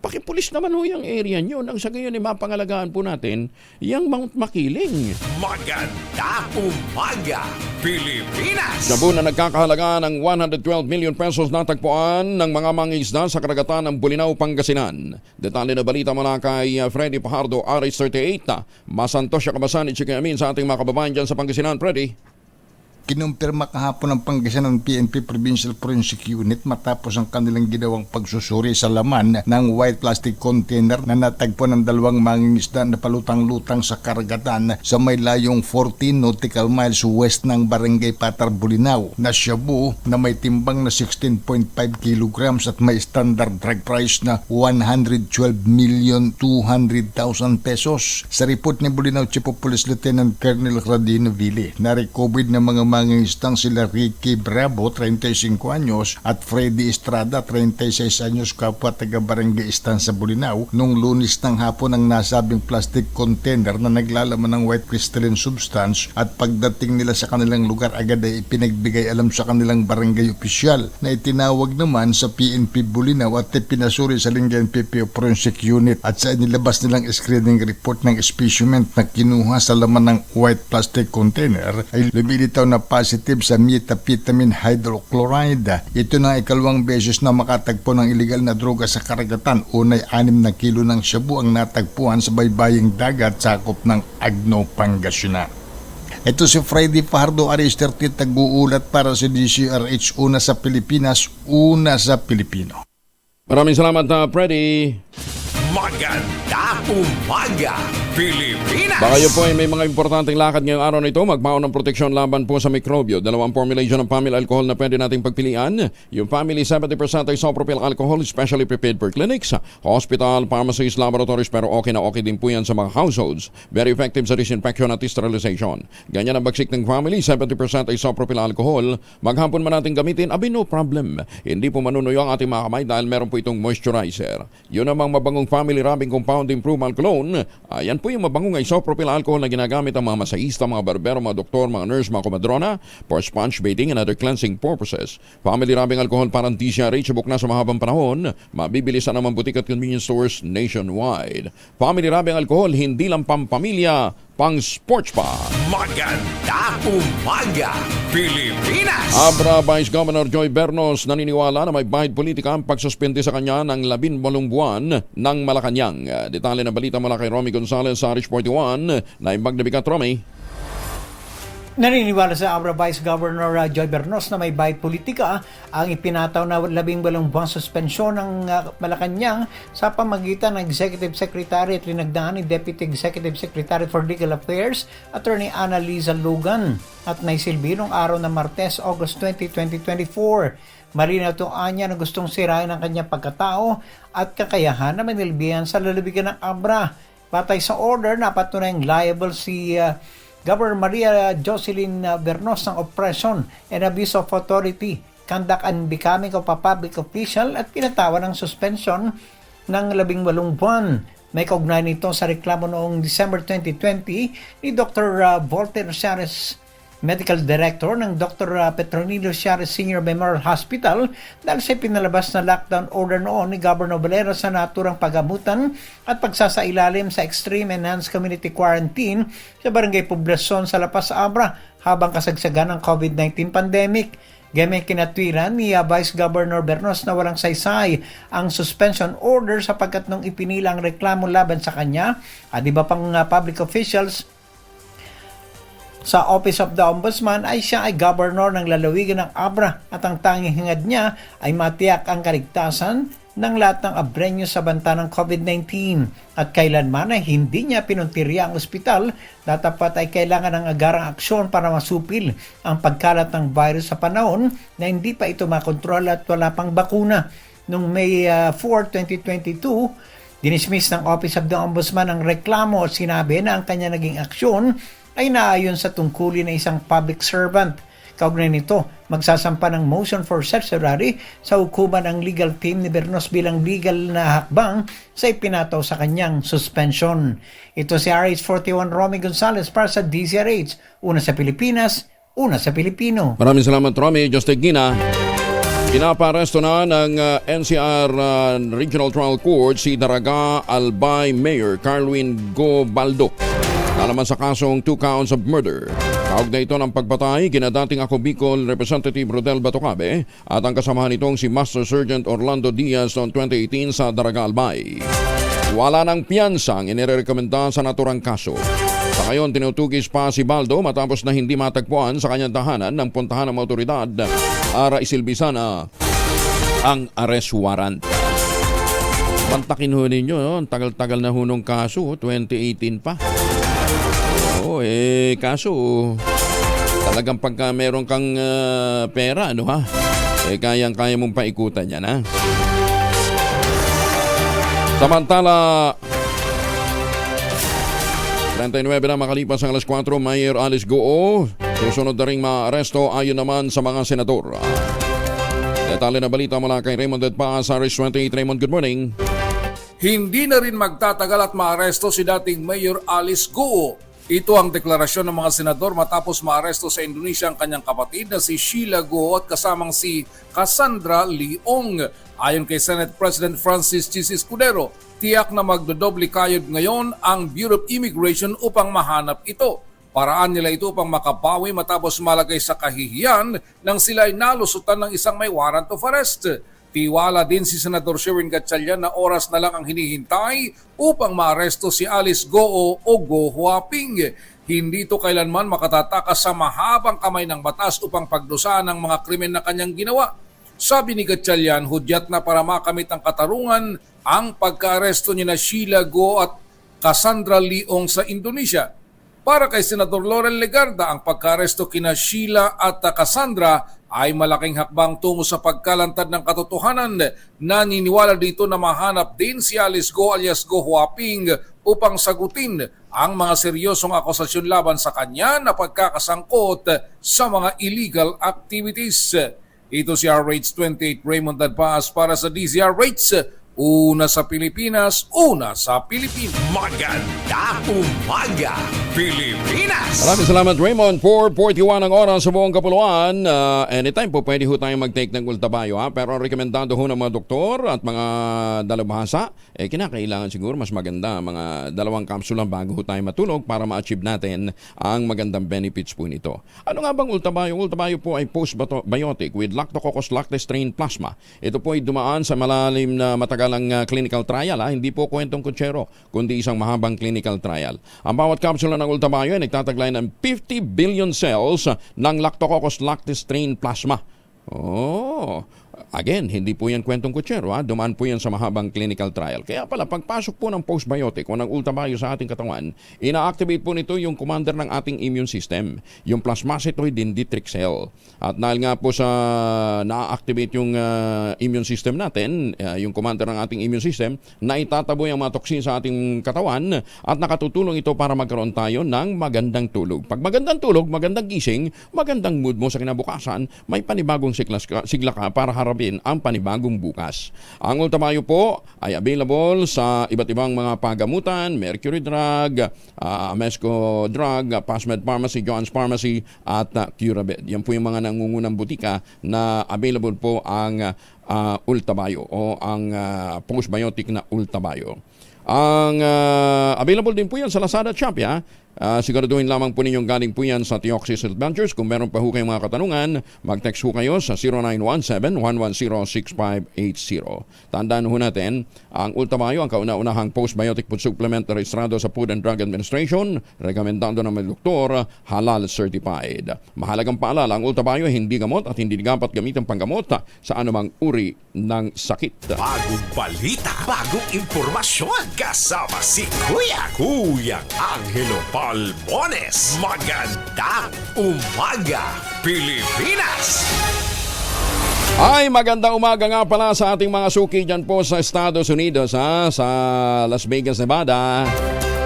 [SPEAKER 2] Pakipulis naman ho yung area nyo. Nang sa gayon, mapangalagaan po natin yung Mount Makiling.
[SPEAKER 4] Maganda umaga, Pilipinas!
[SPEAKER 2] Shabu na nagkakahalaga ng 112 million pesos natagpuan ng mga mangingisda sa karagatan ng Bulinaw, Pangasinan. Detalye na balita mula kay Freddy Pajardo, RH38. Masantos siya kabasan at Chikiamin sa ating mga kababayan dyan sa Pangasinan. Freddy?
[SPEAKER 8] Kinumpirma kahapon ng Pangasinan ng PNP Provincial Forensic Unit matapos ang kanilang ginawang pagsusuri sa laman ng white plastic container na natagpo ng dalawang mangingisda na palutang-lutang sa karagatan sa may layong 14 nautical miles west ng Barangay Patar, Bulinaw na shabu na may timbang na 16.5 kilograms at may standard drag price na 112,200,000 pesos. Sa report ni Bulinaw Chief of Police Lieutenant Colonel Radino Ville, na-recovered na mga mangingisdang sila Ricky Bravo, 35 anyos, at Freddy Estrada, 36 anyos, kapwa taga Barangay Estancia, Bulinaw, nung Lunes ng hapon ang nasabing plastic container na naglalaman ng white crystalline substance, at pagdating nila sa kanilang lugar agad ay ipinagbigay alam sa kanilang barangay opisyal na itinawag naman sa PNP Bulinaw at ipinasuri sa Lingayen PPO Forensic Unit at sa inilabas nilang screening report ng specimen na kinuha sa laman ng white plastic container ay lumilitaw na positive sa methamphetamine hydrochloride. Ito na ikalawang beses na makatagpo ng illegal na droga sa karagatan. Unay 6 na kilo ng shabu ang natagpuan sa baybaying dagat sakop ng Agno, Pangasinan. Ito si Freddy Pajardo, RH38, tag-uulat para sa DCRH, una sa Pilipinas, una sa Pilipino.
[SPEAKER 2] Maraming salamat, Freddy.
[SPEAKER 4] Maganda umaga, Pilipinas!
[SPEAKER 2] Baka kayo po ay may mga importanteng lakad ngayong araw na ito, magbaon ng proteksyon laban po sa mikrobyo. Dalawang formulation ng family alcohol na pwede nating pagpilian. Yung family 70% isopropyl alcohol, specially prepared for clinics, hospital, pharmacies, laboratories, pero okay na okay din po yan sa mga households. Very effective sa disinfection at sterilization. Ganyan ang bagsik ng family, 70% isopropyl alcohol. Maghapon man natin gamitin, no problem. Hindi po manunuyo ang ating mga kamay dahil meron po itong moisturizer. Yun namang mabangong family rubbing compound improvement cologne. Ayan po yung mabangong isopropyl alcohol na ginagamit ang mga masahista, mga barbero, mga doktor, mga nurse, mga komadrona for sponge bathing and other cleansing purposes. Family rubbing alcohol parang DCRH, buk na sa mahabang panahon. Mabibili sa naman butik at convenience stores nationwide. Family rubbing alcohol, hindi lang pampamilya, pang sports pa.
[SPEAKER 4] Maganda umaga, Pilipinas!
[SPEAKER 2] Abra Vice Governor Joy Bernos naniniwala na may bahid politika ang pagsuspende sa kanya ng 18 buwan ng Malacanang. Detalye na balita mula kay Romy Gonzalez sa RH41 na imbag na bigat, Romy.
[SPEAKER 14] Naniniwala sa Abra Vice Governor Joy Bernos na may bahid politika ang ipinataw na 18 buwang suspensyon ng Malacanang sa pamagitan ng Executive Secretary at linagdaan ni Deputy Executive Secretary for Legal Affairs, Attorney Annalisa Lugan, at naisilbi noong araw ng Martes, August 20, 2024. Malinaw itong anya na gustong sirain ang kanyang pagkatao at kakayahan na manilbihan sa lalawigan ng Abra. Batay sa order, napatunayang liable si Governor Maria Jocelyn Bernos ng oppression and abuse of authority, conduct and becoming of a public official, at pinatawan ng suspension ng 18 buwan. May kaugnay nito sa reklamo noong December 2020 ni Dr. Voltaire Ciares, Medical Director ng Dr. Petronilo Ciares Senior Memorial Hospital dahil sa pinalabas na lockdown order noon ni Governor Valera sa naturang pagamutan at pagsasailalim sa Extreme Enhanced Community Quarantine sa Barangay Poblacion sa La Paz, Abra habang kasagsagan ng COVID-19 pandemic. Gamay kinatwiran ni Vice Governor Bernos na walang saysay ang suspension order sapagkat nung ipinila ang reklamo laban sa kanya at iba pang public officials sa Office of the Ombudsman ay siya ay governor ng lalawigan ng Abra at ang tanging hangad niya ay matiyak ang kaligtasan ng lahat ng Abreño sa banta ng COVID-19 at kailanman ay hindi niya pinuntirya ang ospital, datapat ay kailangan ng agarang aksyon para masupil ang pagkalat ng virus sa panahon na hindi pa ito makontrol at wala pang bakuna. Noong May 4, 2022, dinismiss ng Office of the Ombudsman ang reklamo at sinabi na ang kanya naging aksyon ay naayon sa tungkulin ng isang public servant. Kaugnay nito, magsasampa ng motion for certiorari sa hukuman ang legal team ni Bernos bilang legal na hakbang sa ipinataw sa kanyang suspension. Ito si RH41 Romy Gonzalez para sa DZRH. Una sa Pilipinas, una sa Pilipino.
[SPEAKER 2] Maraming salamat, Romy. Justin Gina. Pinaparesto na ng NCR Regional Trial Court si Daraga Albay Mayor Carwin Gobaldo nalaman sa kasong 2 counts of murder. Kaugnay ito ng pagpatay kina dating Ako Bicol Representative Rodel Batocabe at ang kasamahan nitong si Master Sergeant Orlando Diaz noong 2018 sa Daraga Albay. Wala ng piyansa ang inirekomenda sa naturang kaso. Sa ngayon, tinutugis pa si Baldo matapos na hindi matagpuan sa kanyang tahanan ng puntahan ng otoridad para isilbi sana ang arrest warrant. Pantakin ho ninyo, no? Ang tagal-tagal na hunong kaso, 2018 pa. Kaso talagang pagka meron kang pera, ano ha? Kayang-kaya mong paikutan yan, ha? Samantala, 39 na makalipas ang alas 4, Mayor Alice Goo susunod na ring maaresto ayon naman sa mga senador. Detalye na balita mula kay Raymond Edpa sa RH28. Raymond, good morning.
[SPEAKER 11] Hindi na rin magtatagal at maaresto si dating Mayor Alice Goo. Ito ang deklarasyon ng mga senador matapos maaresto sa Indonesia ang kanyang kapatid na si Sheila Goo at kasamang si Cassandra Leong. Ayon kay Senate President Francis Chis Escudero, tiyak na magdodoble kayod ngayon ang Bureau of Immigration upang mahanap ito. Paraan nila ito upang makabawi matapos malagay sa kahihiyan nang sila ay nalusutan ng isang may warrant of arrest. Tiwala din si Senador Sherwin Gatchalian na oras na lang ang hinihintay upang maaresto si Alice Goo o Go Huaping. Hindi ito kailanman makatatakas sa mahabang kamay ng batas upang pagdusahan ang mga krimen na kanyang ginawa. Sabi ni Gatchalian, hudyat na para makamit ang katarungan ang pagkaaresto ni na Sheila Goo at Cassandra Leong sa Indonesia. Para kay Senador Laurel Legarda, ang pagkaaresto kina Sheila at Cassandra ay malaking hakbang tungo sa pagkalantad ng katotohanan. Naniniwala dito na mahanap din si Alice Goo alias Go Huaping upang sagutin ang mga seryosong akusasyon laban sa kanya na pagkakasangkot sa mga illegal activities. Ito si RH28 Raymond Adpaas para sa DZRH. Una sa Pilipinas, una sa Pilipinas.
[SPEAKER 4] Maganda umaga, Pilipinas!
[SPEAKER 2] Maraming salamat, Raymond. 4:41 ang oras sa buong kapuluan. Anytime po pwede ho tayong mag-take ng ultabayo, ha? Pero rekomendado ho ng mga doktor at mga dalubhasa, kinakailangan siguro mas maganda mga 2 kapsula bago ho tayo matulog para ma-achieve natin ang magandang benefits po nito. Ano nga bang ultabayo? Ultabayo po ay postbiotic with Lactococcus lactis strain plasma. Ito po ay dumaan sa malalim na matagal ang clinical trial, ha? Hindi po kwentong kutsero, kundi isang mahabang clinical trial. Ang bawat kapsula ng ultabayo ay nagtataglay ng 50 billion cells ng Lactococcus lactis strain plasma. Again, hindi po yan kwentong kutsero, ha? Dumaan po yan sa mahabang clinical trial. Kaya pala, pagpasok po ng postbiotic o ng ultabayo sa ating katawan, ina-activate po nito yung commander ng ating immune system, yung plasmacytoid dendritic cell. At dahil nga po sa na-activate yung immune system natin, yung commander ng ating immune system, na itataboy ang mga toksin sa ating katawan at nakatutulong ito para magkaroon tayo ng magandang tulog. Pag magandang tulog, magandang gising, magandang mood mo sa kinabukasan, may panibagong sigla ka para harapin ang panibagong bukas. Ang Ultamayo po ay available sa iba't ibang mga pagamutan, Mercury Drug, Amesco Drug, Pasmed Pharmacy, John's Pharmacy at Curabed. Yan po yung mga nangungunang butika na available po ang Ultamayo o ang postbiotic na Ultamayo. Ang available din po yan sa Lazada at Shopee. Siguraduhin lamang po ninyong galing po yan sa Tioxis Adventures. Kung meron pa ho kayong mga katanungan, mag-text ho kayo sa 0917-110-6580. Tandaan ho natin, ang Ultamayo, ang kauna-unahang postbiotic food supplement na rehistrado sa Food and Drug Administration, rekomendado ng mga doktor, halal certified. Mahalagang paalala, ang Ultamayo hindi gamot at hindi dapat gamitin panggamot sa anumang uri ng sakit.
[SPEAKER 4] Bagong balita, bagong impormasyon, kasama si Kuya Angelo Palmones. Magandang umaga, Pilipinas!
[SPEAKER 2] Ay, magandang umaga nga pala sa ating mga suki dyan po sa Estados Unidos, sa Las Vegas, Nevada.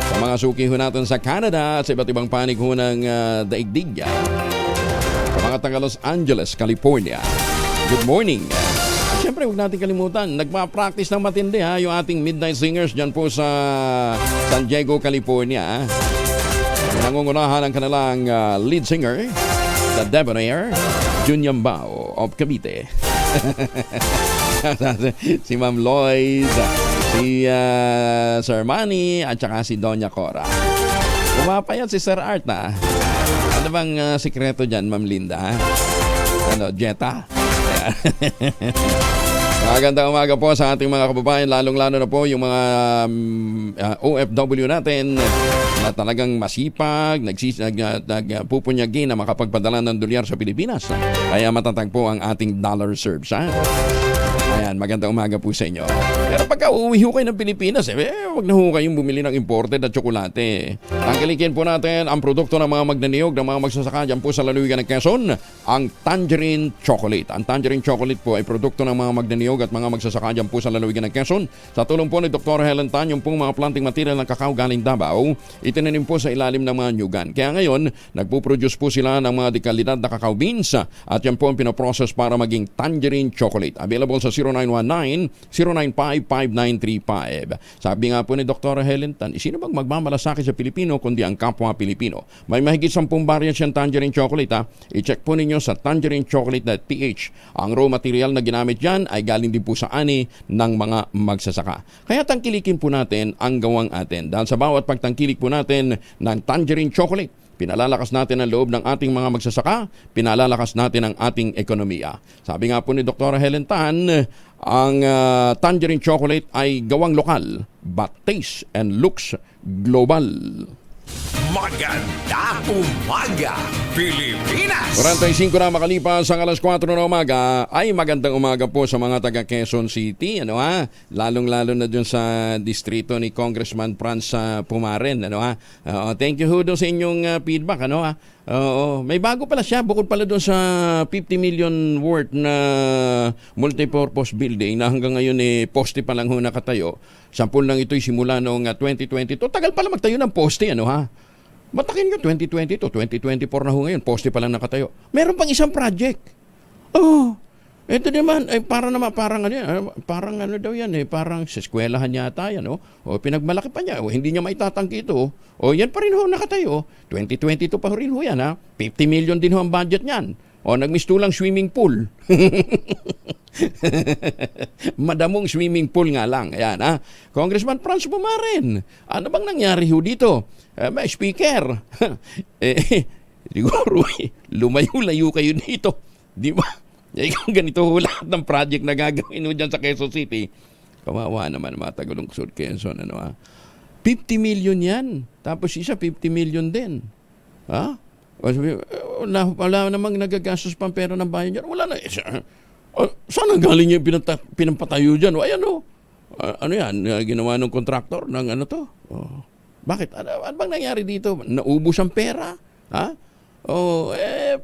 [SPEAKER 2] Sa mga suki ho natin sa Canada at sa iba't ibang panig ho ng daigdig. Sa mga taga Los Angeles, California. Good morning. Siyempre, huwag natin kalimutan, nagpa-practice ng matindi yung ating Midnight Singers dyan po sa San Diego, California. Nangungunahan ang kanilang lead singer, the Debonair, Junyambao of Cavite. Si Ma'am Lois, si Sir Manny, at saka si Doña Cora. Umapa yan si Sir Art na. Ano bang sikreto dyan, Ma'am Linda? Jetta? Magandang umaga po sa ating mga kababayan, lalong-lalo na po yung mga OFW natin na talagang masipag, nagpupunyagi na makapagpadala ng dolyar sa Pilipinas. Kaya matatag po ang ating dollar reserves. Ayan, magandang umaga po sa inyo. Pero pagka uuwi ho kayo ng Pilipinas, wag na ho kayong bumili ng imported at tsokolate. Tangkilikin po natin ang produkto ng mga magnaniyog, ng mga magsasaka dyan po sa lalawigan ng Quezon, ang Tangerine Chocolate. Ang Tangerine Chocolate po ay produkto ng mga magnaniyog at mga magsasaka dyan po sa lalawigan ng Quezon. Sa tulong po ni Dr. Helen Tan, yung pong mga planting material ng kakao galing Davao, itinanim po sa ilalim ng mga nyugan. Kaya ngayon, nagpuproduce po sila ng mga dekalidad na kakao beans at yan po ang pinoprocess para maging Tangerine Chocolate. Available sa 0919-095-5935. Sabi nga po ni Dr. Helen Tan, sino bang magmamalasakit sa Pilipino kundi ang kapwa Pilipino? May mahigit 10 variants yung Tangerine Chocolate. I-check po ninyo sa tangerinechocolate.ph. Ang raw material na ginamit dyan ay galing din po sa ani ng mga magsasaka. Kaya tangkilikin po natin ang gawang atin. Dahil sa bawat pagtangkilik po natin ng Tangerine Chocolate, pinalalakas natin ang loob ng ating mga magsasaka, pinalalakas natin ang ating ekonomiya. Sabi nga po ni Dr. Helen Tan, ang Tangerine Chocolate ay gawang lokal, but taste and looks global.
[SPEAKER 4] Magandang umaga, Pilipinas!
[SPEAKER 2] 45 na makalipas ang alas 4 na umaga, ay magandang umaga po sa mga taga Quezon City, lalong-lalo na dun sa distrito ni Congressman Franz Pumaren, thank you ho doon sa inyong feedback, may bago pala siya, bukod pala doon sa 50 million worth na multipurpose building na hanggang ngayon poste pa lang ho nakatayo. Sampul lang ito'y simula noong 2022. Tagal pala magtayo ng poste, Matakin nyo, 2022, 2024 na ho ngayon, poste pa lang nakatayo. Meron pang isang project. Ito naman, parang daw yan, parang sa eskwelahan yata yan, o pinagmalaki pa niya, hindi niya maitatangki ito, yan pa rin ho nakatayo, 2022 pa rin ho yan, 50 million din ho ang budget niyan, nagmistulang swimming pool. Madamong swimming pool nga lang. Ayan, Congressman Franz Pumaren, ano bang nangyari ho dito? May speaker. Siguro, lumayo-layo kayo dito. Di ba? Kung ganito ho lahat ng project na gagawin ho dyan sa Quezon City, kawawa naman mga Tagulong Sur Quezon. 50 million yan. Tapos isa 50 million din. Wala namang nagagastos pang pera ng bayan dyan. Wala na. Saan ang galing yung pinampatayo dyan? Ayan ano yan? Ginawa ng kontraktor ng bakit? Ano bang nangyari dito? Naubos ang pera?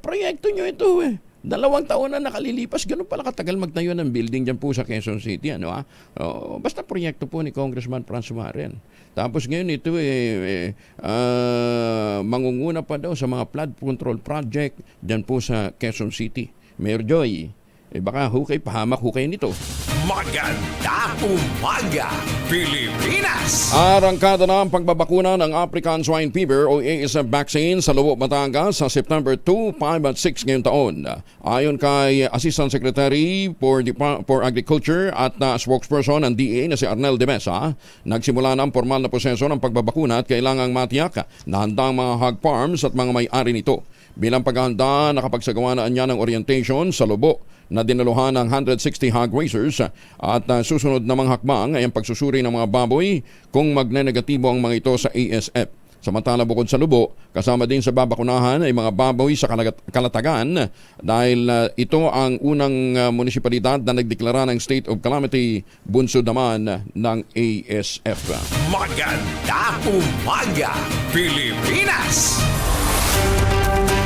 [SPEAKER 2] Proyekto nyo ito 2 taon na nakalilipas, ganun pala katagal magtayo ng building dyan po sa Quezon City. Basta proyekto po ni Congressman Franz Pumaren. Tapos ngayon ito mangunguna pa daw sa mga flood control project dyan po sa Quezon City. Mayor Joy, baka hukay, pahamak hukay nito.
[SPEAKER 4] Magandang umaga, Pilipinas!
[SPEAKER 2] Arangkada na ang pagbabakuna ng African Swine Fever o ASF vaccine sa Lubok, Batangas sa September 2, 5 at 6 ngayong taon. Ayon kay Assistant Secretary for Agriculture at spokesperson ng DA na si Arnel de Mesa, nagsimula na ang formal na proseso ng pagbabakuna at kailangang matiyak na handa ang mga hog farms at mga may-ari nito. Bilang paghahanda, nakapagsagawa na niya ng orientation sa Lubok na dinaluhan ng 160 hog raisers at susunod na mga hakbang ay ang pagsusuri ng mga baboy kung magne-negatibo ang mga ito sa ASF. Samantala bukod sa Lubok, kasama din sa babakunahan ay mga baboy sa Kalatagan dahil ito ang unang munisipalidad na nagdeklara ng state of calamity, bunsod naman ng ASF.
[SPEAKER 4] Magandang umaga, Pilipinas!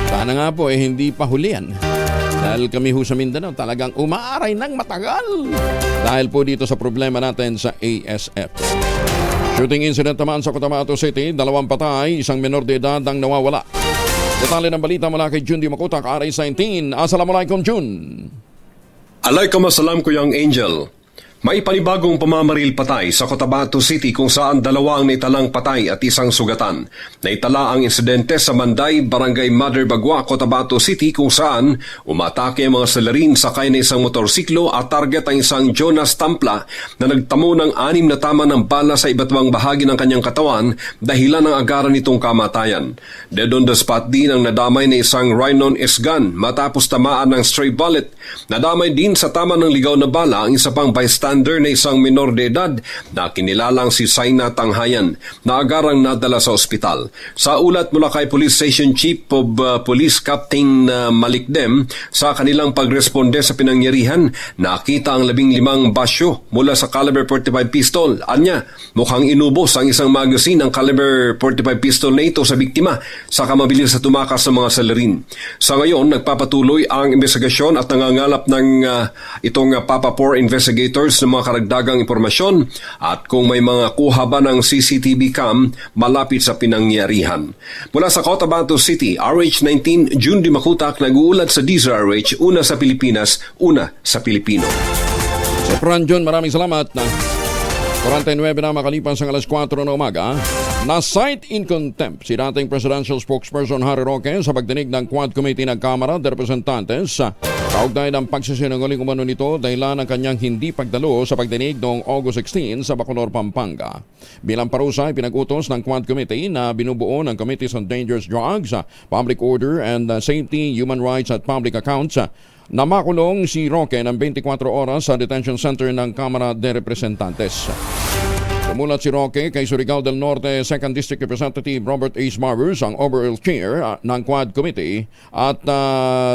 [SPEAKER 2] Sana nga po hindi pa huli yan. Dahil kami ho sa Mindanao talagang umaaray ng matagal. Dahil po dito sa problema natin sa ASF. Shooting incident naman sa Cotabato City, 2 patay, 1 menor de edad ang nawawala. Detalye ng balita mula kay Jun Di Makutak, RS19. Assalamualaikum, Jun.
[SPEAKER 15] Alaikumussalam ko yung Angel. May panibagong pamamaril patay sa Cotabato City kung saan 2 ang naitalang patay at 1 sugatan. Naitala ang insidente sa Manday, Barangay Mother Bagwa, Cotabato City kung saan umatake ang mga salarin sakay na isang motorsiklo at target ang isang Jonas Tampla na nagtamo ng 6 na tama ng bala sa iba't ibang bahagi ng kanyang katawan dahilan ng agaran nitong kamatayan. Dead on the spot din ang nadamay na isang Rhinon S-gun matapos tamaan ng stray bullet. Nadamay din sa tama ng ligaw na bala ang isa pang bystander na isang minor de edad na kinilalang si Saina Tanghayan na agarang nadala sa ospital. Sa ulat mula kay Police Station Chief of Police Captain Malikdem, sa kanilang pagresponde sa pinangyarihan, nakita ang 15 basyo mula sa caliber 45 pistol. Anya, mukhang inubos ang isang magazine ng caliber 45 pistol na ito sa biktima, saka mabilis sa tumakas sa mga salarin. Sa ngayon, nagpapatuloy ang investigasyon at nangangalap ng itong Papa 4 investigators ng mga karagdagang impormasyon at kung may mga kuha ba ng CCTV cam malapit sa pinangyarihan. Mula sa Cotabato City, RH19, Jun Di Makutak, nag-uulat sa DZRH, una sa Pilipinas, una sa Pilipino.
[SPEAKER 2] Sa Fran John, maraming salamat. 49 na makalipas ang alas 4 ng umaga, na-cite in contempt si dating presidential spokesperson Harry Roque sa pagdinig ng Quad Committee ng Kamara de Representantes kaugnay ng pagsisinungaling umano nito dahilan ng kanyang hindi pagdalo sa pagdinig noong August 16 sa Bacolor, Pampanga. Bilang parusa, pinag-utos ng Quad Committee na binubuo ng Committees on Dangerous Drugs, Public Order and Safety, Human Rights at Public Accounts na makulong si Roque ng 24 oras sa detention center ng Kamara de Representantes. Sumulat si Roque kay Surigao del Norte 2nd District Representative Robert H. Marvers, ang overall chair ng Quad Committee, at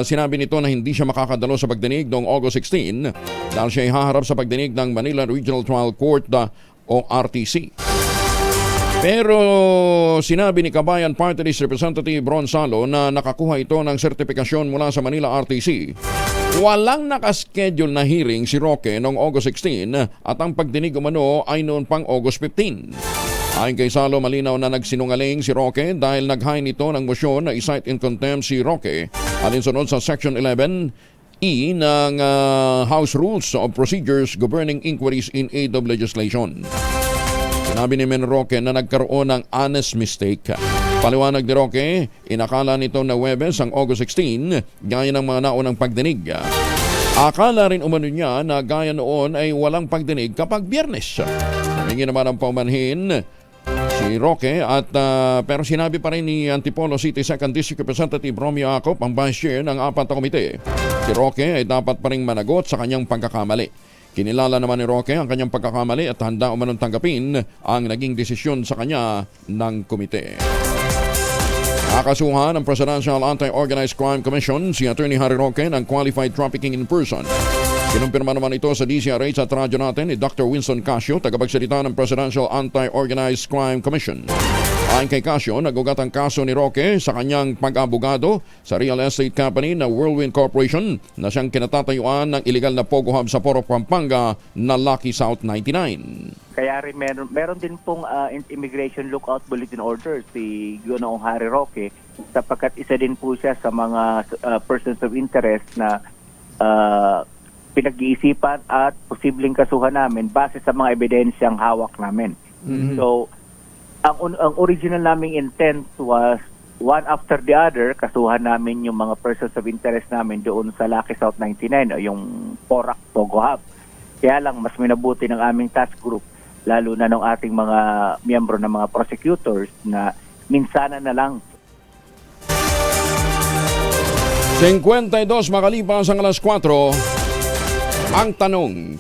[SPEAKER 2] sinabi nito na hindi siya makakadalo sa pagdinig noong August 16 dahil siya ay haharap sa pagdinig ng Manila Regional Trial Court o RTC. Pero sinabi ni Kabayan Party List Representative Ron Salo na nakakuha ito ng sertifikasyon mula sa Manila RTC. Walang nakaschedule na hearing si Roque noong August 16 at ang pagdinig umano ay noon pang August 15. Ayon kay Salo, malinaw na nagsinungaling si Roque dahil naghain ito ng motion na i-cite in contempt si Roque alinsunod sa Section 11E ng House Rules of Procedures Governing Inquiries in Aid of Legislation. Sinabi ni Men Roque na nagkaroon ng honest mistake. Paliwanag ni Roque, inakala nito na Huwebes ang August 16 gaya ng mga naunang pagdinig. Akala rin umano niya na gaya noon ay walang pagdinig kapag Biyernes. Humingi naman ang paumanhin si Roque at pero sinabi pa rin ni Antipolo City 2nd District Representative Romeo Acop, ang vice chair ng 4 na komite. Si Roque ay dapat pa rin managot sa kanyang pagkakamali. Kinilala naman ni Roque ang kanyang pagkakamali at handa umanong tanggapin ang naging desisyon sa kanya ng komite. Nakasuhan ng Presidential Anti-Organized Crime Commission si Attorney Harry Roque ng qualified trafficking in person. Kinumpirma naman ito sa DZRH at radyo natin ni Dr. Winston Casio, tagapagsalita ng Presidential Anti-Organized Crime Commission. Ayon kay Casio, nagugat ang kaso ni Roque sa kanyang pag-abogado sa real estate company na Whirlwind Corporation na siyang kinatatayuan ng illegal na Pogo Hub sa Poro, Pampanga na Lucky South 99.
[SPEAKER 7] Kaya rin meron din pong immigration lookout bulletin order si Ginoong Harry Roque sapagkat isa din po siya sa mga persons of interest na pinag-iisipan at posibleng kasuhan namin base sa mga ebidensyang hawak namin. So, ang original naming intent was one after the other, kasuhan namin yung mga persons of interest namin doon sa Lucky South 99 o yung Porac Pogo Hub. Kaya lang, mas minabuti ng aming task group, lalo na ng ating mga miyembro ng mga prosecutors na minsana na lang.
[SPEAKER 2] 52 makalipas ang alas 4, ang tanong,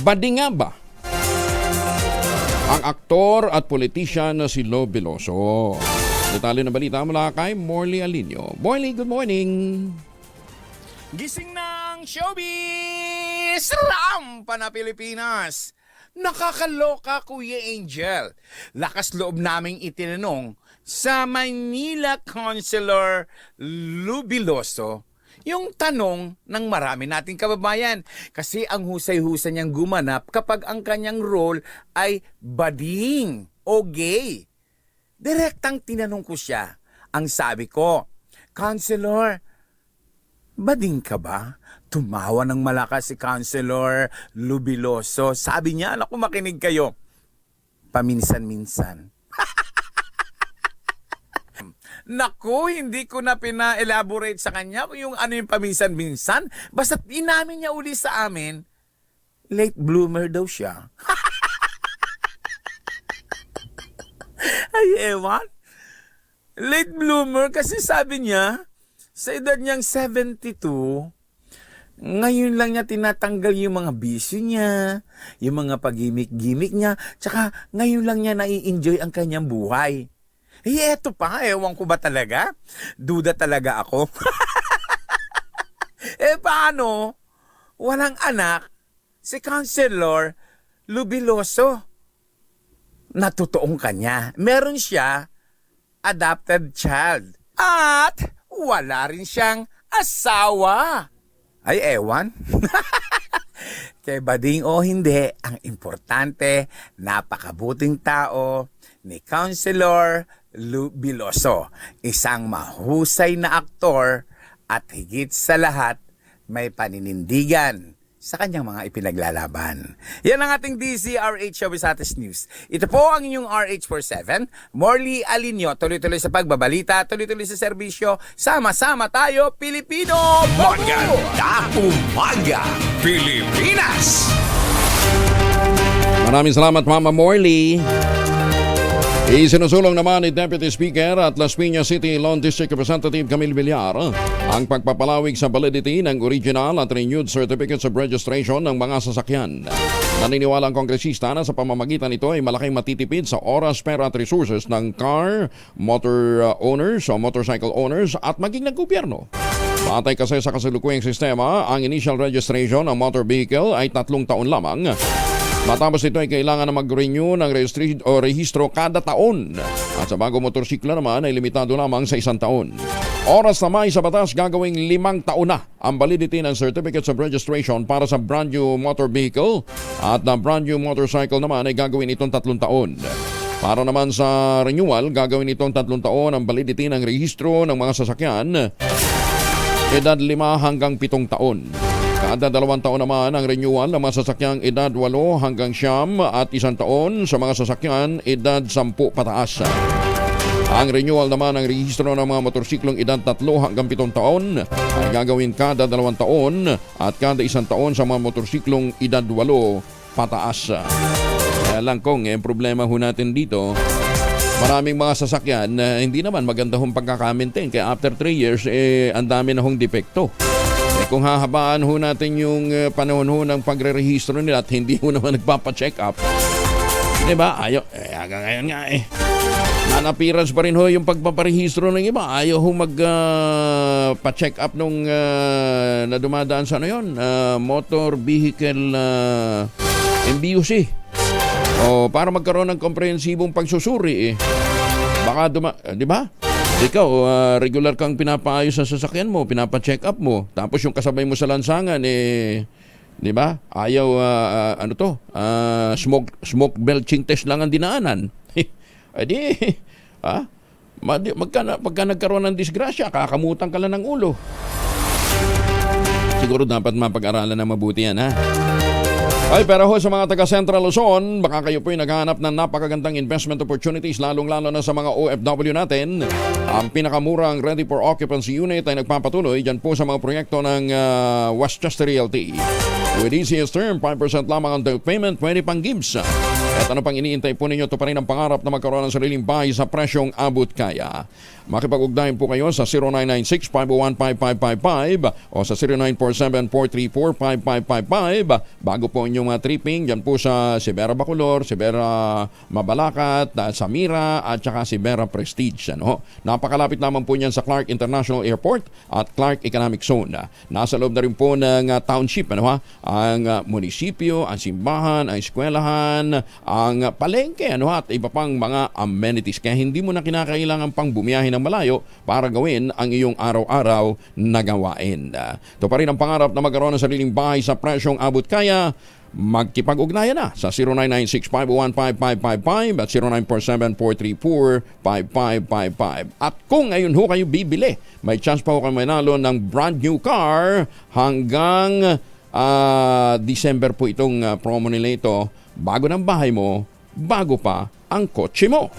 [SPEAKER 2] bading nga ba ang aktor at politician na si Lo Veloso? Detalye na balita mula kay Morley Alinio. Morley, good morning.
[SPEAKER 16] Gising ng showbiz! Rampa na Pilipinas! Nakakaloka, Kuya Angel. Lakas loob naming itinanong sa Manila Councilor Lo Veloso yung tanong ng marami nating kababayan. Kasi ang husay-husay niyang gumanap kapag ang kanyang role ay bading o gay. Direktang tinanong ko siya. Ang sabi ko, Councilor, bading ka ba? Tumawa ng malakas si Councilor Lo Veloso. Sabi niya, naku, makinig kayo. Paminsan-minsan. Naku, hindi ko na pina-elaborate sa kanya kung yung ano yung paminsan-minsan. Basta inamin niya uli sa amin, late bloomer daw siya. Ay, ewan. Late bloomer kasi sabi niya, sa edad niyang 72, ngayon lang niya tinatanggal yung mga bisyo niya, yung mga pagimik-gimik niya, tsaka ngayon lang niya nai-enjoy ang kanyang buhay. Eh, eto pa, ewan ko ba talaga? Duda talaga ako. Eh, paano? Walang anak si Councilor Lo Veloso. Natutoong kanya. Meron siya adopted child. At wala rin siyang asawa. Ay, ewan. Kay bading o hindi, ang importante, napakabuting tao ni Councilor Lo Veloso. Isang mahusay na aktor at higit sa lahat, may paninindigan sa kanyang mga ipinaglalaban. Yan ang ating DZRH Showbizates News. Ito po ang inyong RH47, Morley Alinio. Tuloy-tuloy sa pagbabalita, tuloy-tuloy sa serbisyo. Sama-sama tayo, Pilipino!
[SPEAKER 4] Maganda umaga, Pilipinas!
[SPEAKER 2] Maraming salamat, Mama Morley. Isinusulong naman ni Deputy Speaker at Las Piñas City Law District Representative Camille Villar ang pagpapalawig sa validity ng original at renewed certificates of registration ng mga sasakyan. Naniniwala ang kongresista na sa pamamagitan nito ay malaking matitipid sa oras, pera at resources ng car, motor owners o motorcycle owners at maging ng gobyerno. Batay kasi sa kasalukuyang sistema, ang initial registration ng motor vehicle ay 3 taon lamang. Matapos ito ay kailangan na mag-renew ng rehistro kada taon. At sa bagong motorsiklo naman ay limitado lamang sa 1 taon. Oras na may sa batas gagawing 5 taon na ang validity ng certificates of registration para sa brand new motor vehicle at na brand new motorcycle naman ay gagawin itong 3 taon. Para naman sa renewal, gagawin itong 3 taon ang validity ng rehistro ng mga sasakyan, edad 5 hanggang 7 taon. Kada 2 taon naman ang renewal ng mga sasakyang edad 8 hanggang 9 at 1 taon sa mga sasakyan edad 10 pataas. Ang renewal naman ng rehistro ng mga motorsiklong edad 3 hanggang 7 taon ay gagawin kada 2 taon at kada 1 taon sa mga motorsiklong edad 8 pataas. Kaya lang kung problema ho natin dito, maraming mga sasakyan na hindi naman maganda hong pagkakamintain. Kaya after 3 years, ang dami na hong depekto. Kung hahabaan ho natin yung panahon ho ng pagre-rehistro nila at hindi ho naman nagpapa-check up, diba? Ayaw, hanggang ngayon nga non-appearance pa rin ho yung pagpaparehistro ng iba. Ayaw ho pa-check up nung na dumadaan sa ano yun, motor vehicle MBUC. O para magkaroon ng komprehensibong pagsusuri baka diba? Ikaw, regular kang pinapaayos sa sasakyan mo, pinapa-check up mo, tapos yung kasabay mo sa lansangan, di ba? Ayaw, smoke belching test lang ang dinaanan. Pagka nagkaroon ng disgrasya, kakamutan ka lang ng ulo. Siguro dapat mapag-aralan na mabuti yan, ha? Ay, pero ho, sa mga taga Central Luzon, baka kayo po'y naghahanap ng napakagandang investment opportunities, lalong-lalo na sa mga OFW natin. Ang pinakamurang ready for occupancy unit ay nagpapatuloy dyan po sa mga proyekto ng Westchester Realty. With easiest term, 5% lamang ang down payment, 20 pang gives. At ano pang iniintay po ninyo, ito pa rin ang pangarap na magkaroon ng sariling bahay sa presyong abot kaya. Makipag-ugnayan po kayo sa 0996-501-5555 o sa 0947-434-5555 bago po inyong tripping dyan po sa Sibera Bacolor, Sibera Mabalacat, Samira at saka Sibera Prestige. Napakalapit naman po niyan sa Clark International Airport at Clark Economic Zone. Nasa loob na rin po ng township, ang munisipyo, ang simbahan, ang eskwelahan, ang palengke, at iba pang mga amenities. Kaya hindi mo na kinakailangan pang bumiyahin ng malayo para gawin ang iyong araw-araw na gawain. Ito pa rin ang pangarap na magkaroon ng sariling bahay sa presyong abot kaya. Magkipag-ugnayan na sa 0996-501-5555 at 0947-434-5555. At kung ngayon ho kayo bibili, may chance pa ho kayo manalo ng brand new car hanggang December po itong promo nila ito. Bago ng bahay mo, bago pa ang kotse mo.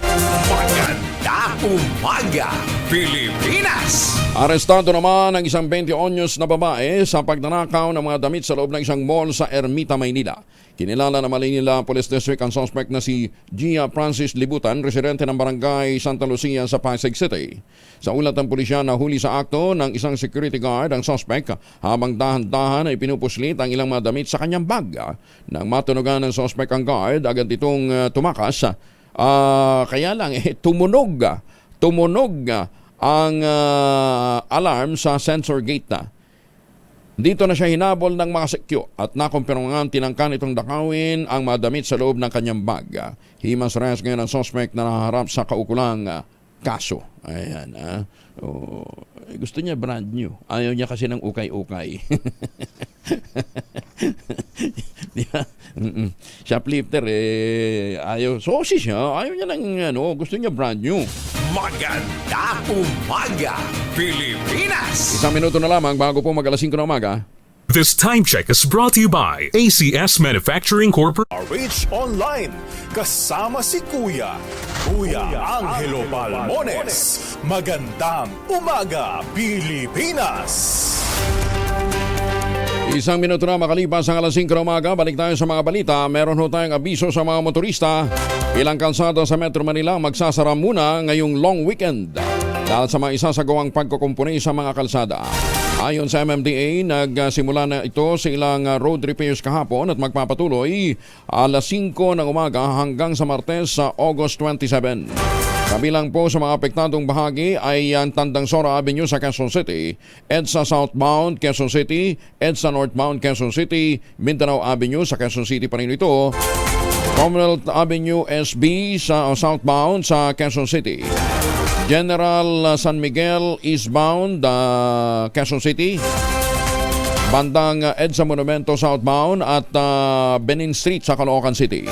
[SPEAKER 4] Maganda umaga, Pilipinas!
[SPEAKER 2] Arestado naman ang isang 20 anyos na babae sa pagnanakaw ng mga damit sa loob ng isang mall sa Ermita, Maynila. Kinilala na Manila Police District ang suspect na si Gia Francis Libutan, residente ng barangay Santa Lucia sa Pasig City. Sa ulat ng pulisya, nahuli sa akto ng isang security guard ang suspect habang dahan-dahan ay pinupuslit ang ilang mga damit sa kanyang bag. Nang matunugan ng suspect ang guard, agad itong tumakas. Kaya lang, tumunog ang alarm sa sensor gate. Dito na siya hinabol ng mga sekyo at nakumpirmangan tinangkan itong dakawin ang mga damit sa loob ng kanyang bag. Himas rehas ngayon ang suspect na naharap sa kaukulang kaso. Ayan, gusto niya brand new. Ayaw niya kasi ng ukay-ukay. Shoplifter, ayaw. Sosi siya. Ayaw niya ng gusto niya brand new.
[SPEAKER 4] Maganda umaga, Pilipinas!
[SPEAKER 2] Isang minuto na lamang bago po mag-alas 5 ng umaga.
[SPEAKER 1] This time check is brought to you by ACS Manufacturing Corporation.
[SPEAKER 3] Reach Online, kasama si Kuya Angelo Palmones. Magandang umaga, Pilipinas!
[SPEAKER 2] Isang minuto na makalipas ang alas 5 ng umaga, balik tayo sa mga balita. Meron ho tayong abiso sa mga motorista. Ilang kalsada sa Metro Manila magsasara muna ngayong long weekend dahil sa mga isasagawang pagkukumpuni sa mga kalsada. Ayon sa MMDA, nagsimula na ito sa ilang road repairs kahapon at magpapatuloy alas 5 ng umaga hanggang sa Martes sa August 27. Kabilang po sa mga apektadong bahagi ay ang Tandang Sora Avenue sa Quezon City, EDSA Southbound Quezon City, EDSA Northbound Quezon City, Mindanao Avenue sa Quezon City pa rin ito, Commonwealth Avenue SB sa southbound sa Quezon City, General San Miguel eastbound Quezon City, bandang EDSA Monumento southbound at Benin Street sa Caloocan City.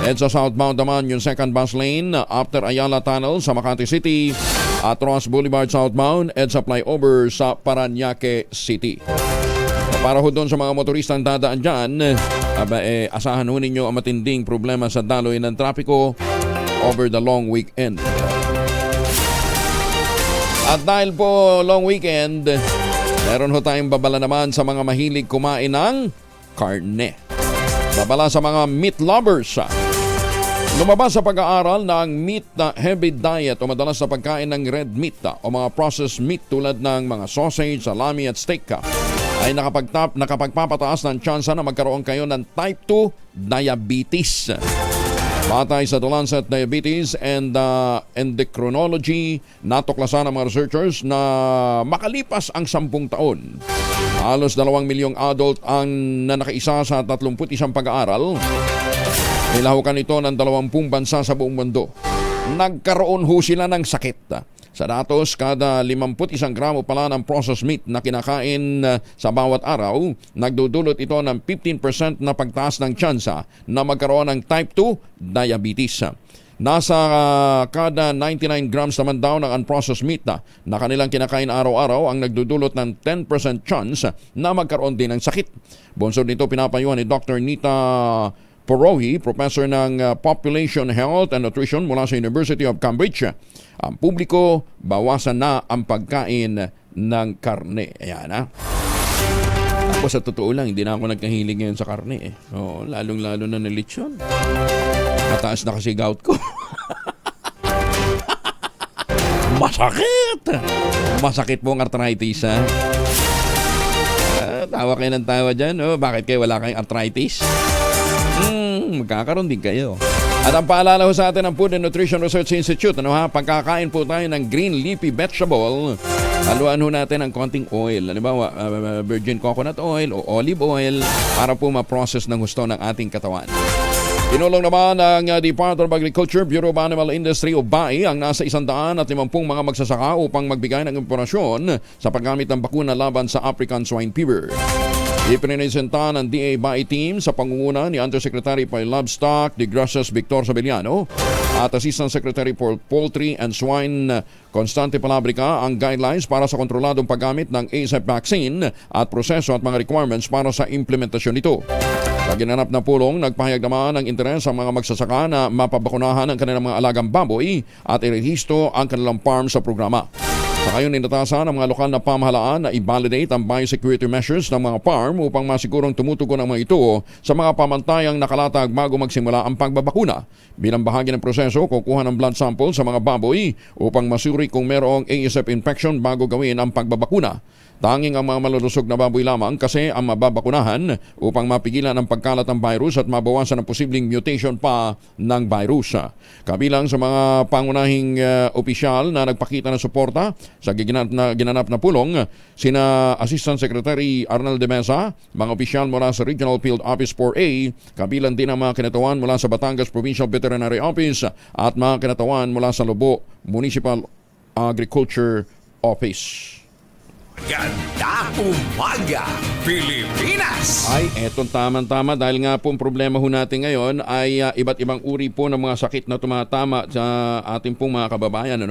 [SPEAKER 2] EDSA southbound naman yung second bus lane after Ayala Tunnel sa Makati City at Ross Boulevard southbound EDSA flyover sa Parañaque City. Para ho doon sa mga motoristang dadaan dyan, asahan ho ninyo ang matinding problema sa daloy ng trapiko over the long weekend. At dahil po long weekend, meron ho tayong babala naman sa mga mahilig kumain ng karne. Babala sa mga meat lovers. Lumabas sa pag-aaral na ang meat na heavy diet o madalas na pagkain ng red meat o mga processed meat tulad ng mga sausage, salami at steak ay nakapagpapataas ng tsansa na magkaroon kayo ng type 2 diabetes. Batay sa The Lancet Diabetes and Endocrinology, natuklasan ng mga researchers na makalipas ang 10 taon, halos 2 milyong adult ang nakaisa sa 31 pag-aaral. Nilahukan ito ng 20 bansa sa buong mundo. Nagkaroon ho sila ng sakit. Sa datos, kada 51 gramo pala ng processed meat na kinakain sa bawat araw, nagdudulot ito ng 15% na pagtaas ng tsansa na magkaroon ng type 2 diabetes. Nasa kada 99 grams naman daw ng unprocessed meat na kanilang kinakain araw-araw ang nagdudulot ng 10% chance na magkaroon din ng sakit. Bonsod nito pinapayuhan ni Dr. Nita Porohi, professor ng Population Health and Nutrition mula sa University of Cambridge. Ang publiko, bawasan na ang pagkain ng karne. Ayan ha. Ako sa totoo lang, hindi na ako nagkahilig ngayon sa karne eh. Oo, lalong-lalo na ng lechon. Mataas na kasi gout ko. Masakit! Masakit po ang arthritis, ha? Tawa kayo ng tawa dyan, oh. Bakit kayo wala kayong arthritis? Magkakaroon din kayo. At ang paalala ho sa atin ng Food and Nutrition Research Institute, pagkakain po tayo ng green leafy vegetable, haluan ho natin ng konting oil. Halimbawa, virgin coconut oil o olive oil para po ma-process ng gusto ng ating katawan. Pinulong naman ng Department of Agriculture, Bureau of Animal Industry o BAI ang nasa 150 mga magsasaka upang magbigay ng impormasyon sa paggamit ng bakuna laban sa African Swine Fever. Ipinisenta ng DA BAI team sa pangunguna ni Undersecretary for Livestock de Gracias Victor Sabeliano at Assistant Secretary for Poultry and Swine Constante Palabrica ang guidelines para sa kontroladong paggamit ng ASAP vaccine at proseso at mga requirements para sa implementasyon nito. Sa ginanap na pulong, nagpahayag naman ng interes sa mga magsasaka na mapabakunahan ang kanilang mga alagang baboy at irehisto ang kanilang farm sa programa. Sa kayon, inatasan ang mga lokal na pamahalaan na i-validate ang biosecurity measures ng mga farm upang masigurong tumutugon ang mga ito sa mga pamantayang nakalatag bago magsimula ang pagbabakuna. Bilang bahagi ng proseso, kukuha ng blood sample sa mga baboy upang masuri kung mayroong ASF infection bago gawin ang pagbabakuna. Tanging ang mga malulusog na baboy lamang kasi ang mababakunahan upang mapigilan ang pagkalat ng virus at mabawasan ang posibleng mutation pa ng virus. Kabilang sa mga pangunahing opisyal na nagpakita ng suporta sa ginanap na pulong, sina Assistant Secretary Arnel de Mesa, mga opisyal mula sa Regional Field Office 4A, kabilang din ang mga kinatawan mula sa Batangas Provincial Veterinary Office at mga kinatawan mula sa Lobo Municipal Agriculture Office.
[SPEAKER 4] Maganda umaga, Pilipinas!
[SPEAKER 2] Ay, etong tama-tama dahil nga po ang problema ho natin ngayon ay iba't ibang uri po ng mga sakit na tumatama sa ating pong mga kababayan.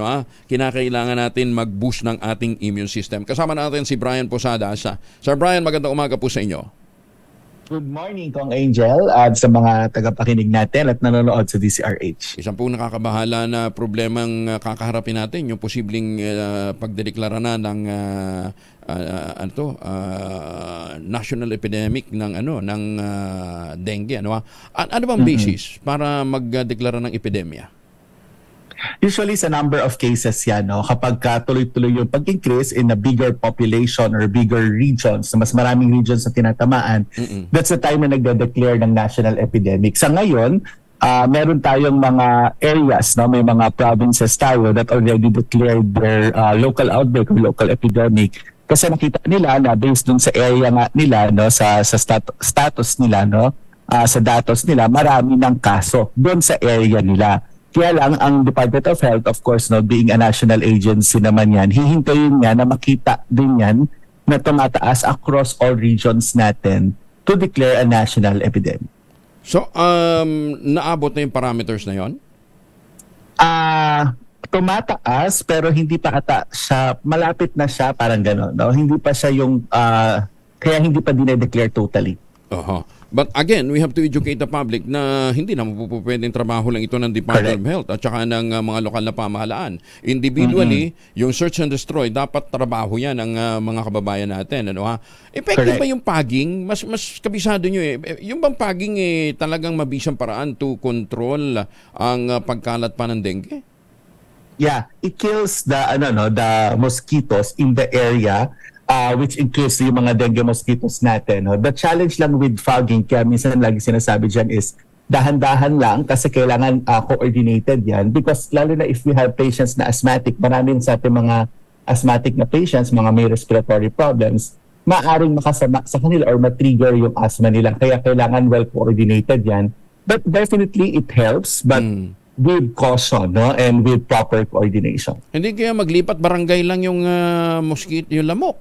[SPEAKER 2] Kinakailangan natin mag-boost ng ating immune system. Kasama natin si Brian Posadas. Sir Brian, magandang umaga po sa inyo.
[SPEAKER 17] Good morning, Kong Angel, at sa mga tagapakinig natin at nanonood sa DCRH.
[SPEAKER 2] Isang pong nakakabahala na problemang kakaharapin natin, yung posibleng pagdedeklara na ng national epidemic ng dengue. Ano bang basis para magdeklara ng epidemya?
[SPEAKER 17] Usually sa number of cases yan, kapag tuloy-tuloy yung pag-increase in a bigger population or bigger regions, mas maraming regions na tinatamaan, that's the time na nagde-declare ng national epidemic. Sa ngayon, meron tayong mga areas, may mga provinces tayo that already declared their local outbreak or local epidemic. Kasi nakita nila na based dun sa area nga nila, sa status nila, sa datos nila, marami ng kaso dun sa area nila. Kaya lang, ang Department of Health, of course, being a national agency naman yan, hihintayin niya na makita din yan na tumataas across all regions natin to declare a national epidemic.
[SPEAKER 2] So, naabot na yung parameters na yon?
[SPEAKER 17] Tumataas, pero hindi pa ata siya, malapit na siya, parang gano'n. Hindi pa siya yung, kaya hindi pa dinedeclare totally.
[SPEAKER 2] But again, we have to educate the public na hindi naman po pwedeng trabaho lang ito ng Department of Health at saka ng mga lokal na pamahalaan. Individually, yung search and destroy, dapat trabaho yan ng mga kababayan natin. Effective ba yung pagging? Mas kabisado nyo Yung bang pagging talagang mabisang paraan to control ang pagkalat pa ng dengue?
[SPEAKER 17] Yeah, it kills the mosquitoes in the area, which includes yung mga dengue mosquitoes natin. The challenge lang with fogging, kaya minsan lagi sinasabi dyan is dahan-dahan lang kasi kailangan coordinated yan, because lalo na if we have patients na asthmatic, maraming sa ating mga asthmatic na patients, mga may respiratory problems, maaring makasama sa kanila or matrigger yung asthma nila. Kaya kailangan well coordinated yan. But definitely it helps, but with caution, no, and with proper coordination.
[SPEAKER 2] Hindi kaya maglipat barangay lang yung mosquito, yung lamok.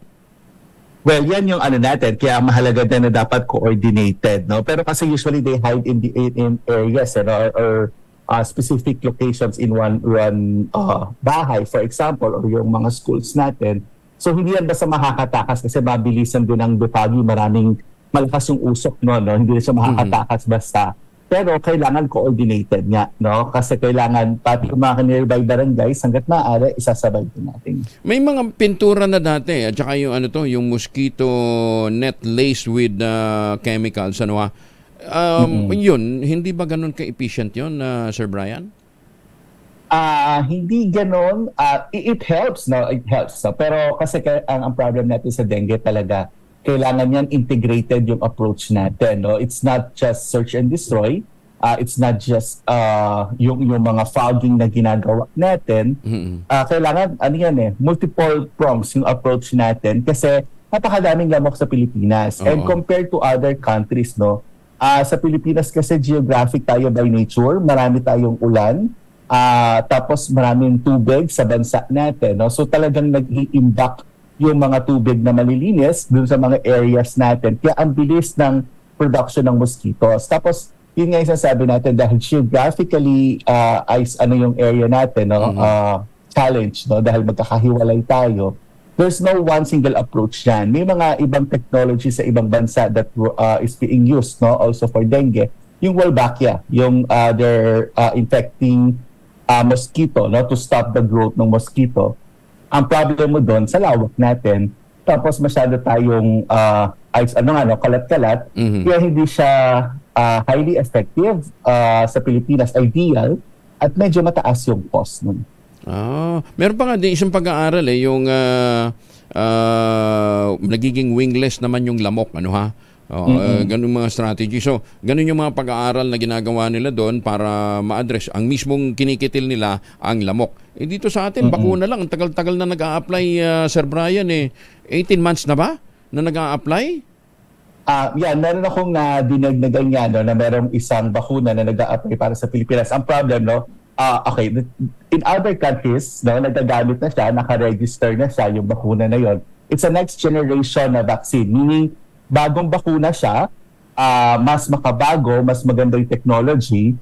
[SPEAKER 17] Well, yan yung ano natin, kaya mahalaga din na dapat coordinated, no? Pero kasi usually they hide in areas, or specific locations in one bahay, for example, or yung mga schools natin. So hindi yan basta makakatakas kasi mabilisan din ang bupagi, maraming malakas yung usok, no? Hindi siya makakatakas basta. Pero kailangan coordinated nga, no? Kasi kailangan pati yung mga nearby barangays, hanggat maaari, isasabay din natin.
[SPEAKER 2] May mga pintura na dati, at saka yung yung mosquito net laced with chemicals, yun, hindi ba ganun ka-efficient yun, Sir Brian?
[SPEAKER 17] Hindi ganun. It helps, no? It helps. No? Pero kasi ang problem natin sa dengue talaga, kailangan yan integrated yung approach natin, no? It's not just search and destroy. It's not just yung mga fogging na ginagawa natin. Kailangan multiple prongs yung approach natin kasi napakadaming lamok sa Pilipinas. And compared to other countries, no? Sa Pilipinas kasi geographic tayo by nature, marami tayong ulan. Tapos maraming tubig sa bansa natin, no? So talagang nag-i-impact yung mga tubig na malilinis dun sa mga areas natin. Kaya ang bilis ng production ng mosquitoes. Tapos, yun nga yung sasabi natin dahil geographically yung area natin, no? Challenge, no? Dahil magkakahiwalay tayo. There's no one single approach yan. May mga ibang technology sa ibang bansa that is being used, no? Also for dengue. Yung Wolbachia, yung they're infecting mosquito, no? To stop the growth ng mosquito. Ang problem mo doon sa lawak natin, tapos masyado tayong kalat-kalat, kaya hindi siya highly effective sa Pilipinas, ideal, at medyo mataas yung cost nun.
[SPEAKER 2] Meron pa nga din isang pag-aaral yung nagiging wingless naman yung lamok, ganun mga strategy. So, ganun yung mga pag-aaral na ginagawa nila doon para ma-address ang mismong kinikitil nila ang lamok. Dito sa atin, bakuna lang. Ang tagal-tagal na nag-a-apply, Sir Brian, 18 months na ba na nag-a-apply?
[SPEAKER 17] Meron akong nadinig na ganyan, no, na merong isang bakuna na nag-a-apply para sa Pilipinas. Ang problem, no, in other countries, no, nagagamit na siya, naka-register na siya yung bakuna na yon. It's a next generation na vaccine, meaning bagong bakuna siya, mas makabago, mas maganda yung technology.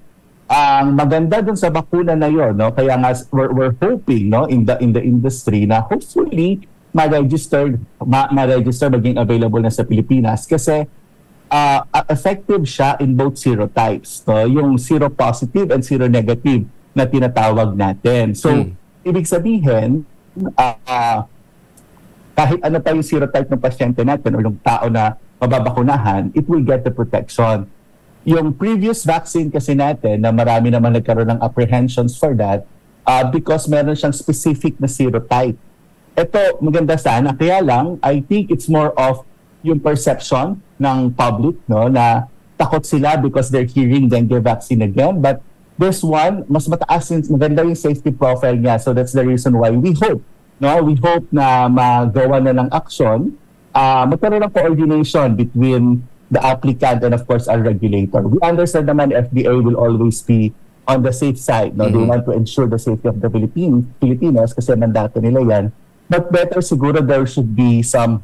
[SPEAKER 17] Ang maganda dun sa bakuna na yon, no, kaya nga we're hoping, no, in the industry na hopefully ma-register maging available na sa Pilipinas kasi effective siya in both serotypes, no, yung seropositive and seronegative na tinatawag natin. So, ibig sabihin, kahit ano pa yung serotype ng pasyente natin o yung tao na mababakunahan, it will get the protection. Yung previous vaccine kasi natin na marami naman nagkaroon ng apprehensions for that because meron siyang specific na serotype. Ito, maganda sana. Kaya lang, I think it's more of yung perception ng public, no, na takot sila because they're hearing dengue vaccine again. But this one, mas mataas, maganda yung safety profile niya. So that's the reason why we hope na magawa na ng action, magkaroon ng coordination between the applicant and of course our regulator. We understand naman FDA will always be on the safe side. No? They want to ensure the safety of the Filipinos kasi mandato nila yan. But better siguro there should be some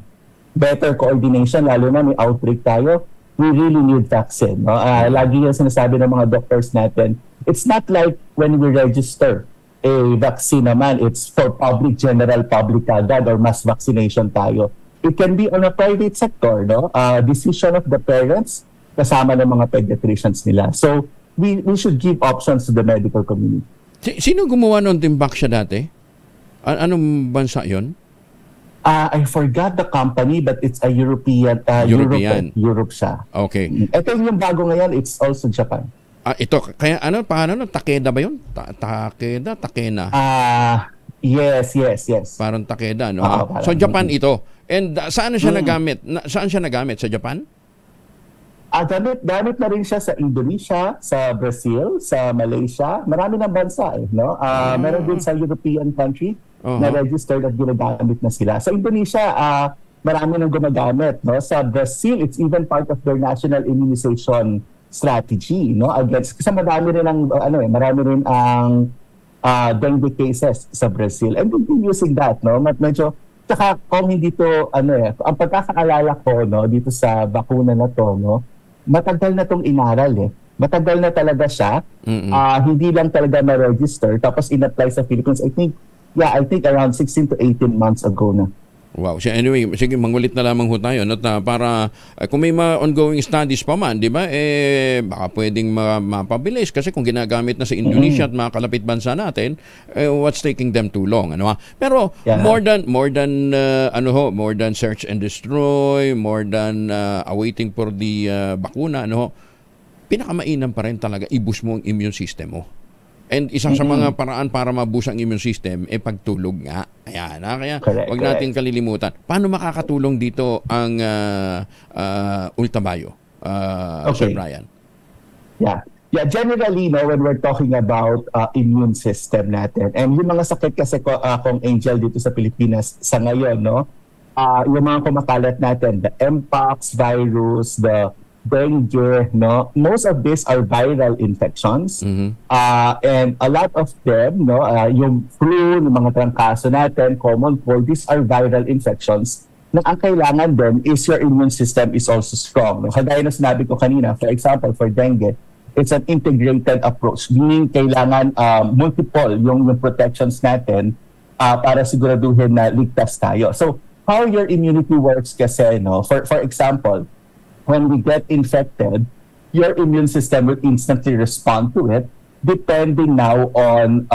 [SPEAKER 17] better coordination, lalo na may outbreak tayo. We really need vaccine. No? Lagi yung sinasabi ng mga doctors natin, it's not like when we register a vaccine naman, it's for general public agad or mass vaccination tayo. It can be on a private sector, no? Decision of the parents kasama ng mga pediatricians nila. So, we should give options to the medical community.
[SPEAKER 2] Sino gumawa ng timbak siya dati? Anong bansa yon?
[SPEAKER 17] I forgot the company but it's a European. Europe siya.
[SPEAKER 2] Okay.
[SPEAKER 17] Ito yung bago ngayon, it's also Japan.
[SPEAKER 2] Ito, kaya paano? Takeda ba yun? Takena?
[SPEAKER 17] Yes.
[SPEAKER 2] Parang Takeda, no? So, Japan ito. And saan siya nagamit? Saan siya nagamit? Sa Japan?
[SPEAKER 17] Gamit na rin siya sa Indonesia, sa Brazil, sa Malaysia. Marami ng bansa, no? Meron din sa European country na registered at ginagamit na sila. Sa Indonesia, marami nang gumagamit, no? Sa Brazil, it's even part of their national immunization strategy, no, against, kasi marami rin ang dengue cases sa Brazil, and we've been using that, no, medyo, saka kung hindi to, ang pagkakaalala ko, no, dito sa bakuna na to, no, matagal na tong inaral matagal na talaga siya, hindi lang talaga na-register, tapos in-apply sa Philippines, I think around 16 to 18 months ago na.
[SPEAKER 2] Wow. So anyway, sige, mangulit na lamang ho tayo, no, para kung may mga ongoing studies pa man, di ba, baka pwedeng mapabilis kasi kung ginagamit na sa Indonesia at mga kalapit bansa natin, what's taking them too long, ano ha? Pero more than search and destroy, more than awaiting for the bakuna, ano ho, pinakamainam pa rin talaga i-boost mo ang immune system mo. And isang sa mga paraan para ma-boost ang immune system, pagtulog nga. Ayan, kaya wag natin kalilimutan. Paano makakatulong dito ang Ultabayo, Sir Brian?
[SPEAKER 17] Yeah, generally, no, when we're talking about immune system natin, and yung mga sakit kasi kung Angel dito sa Pilipinas sa ngayon, no, yung mga kumakalat natin, the Mpox virus, the dengue, no, most of these are viral infections, and a lot of them, no, yung flu, yung mga trangkaso natin, common cold, these are viral infections na ang kailangan din is your immune system is also strong, no? Kagaya na sinabi ko kanina, for example, for dengue, it's an integrated approach, meaning kailangan multiple yung protections natin para siguraduhin na ligtas tayo. So how your immunity works kasi, no, for example, when we get infected, your immune system will instantly respond to it depending now on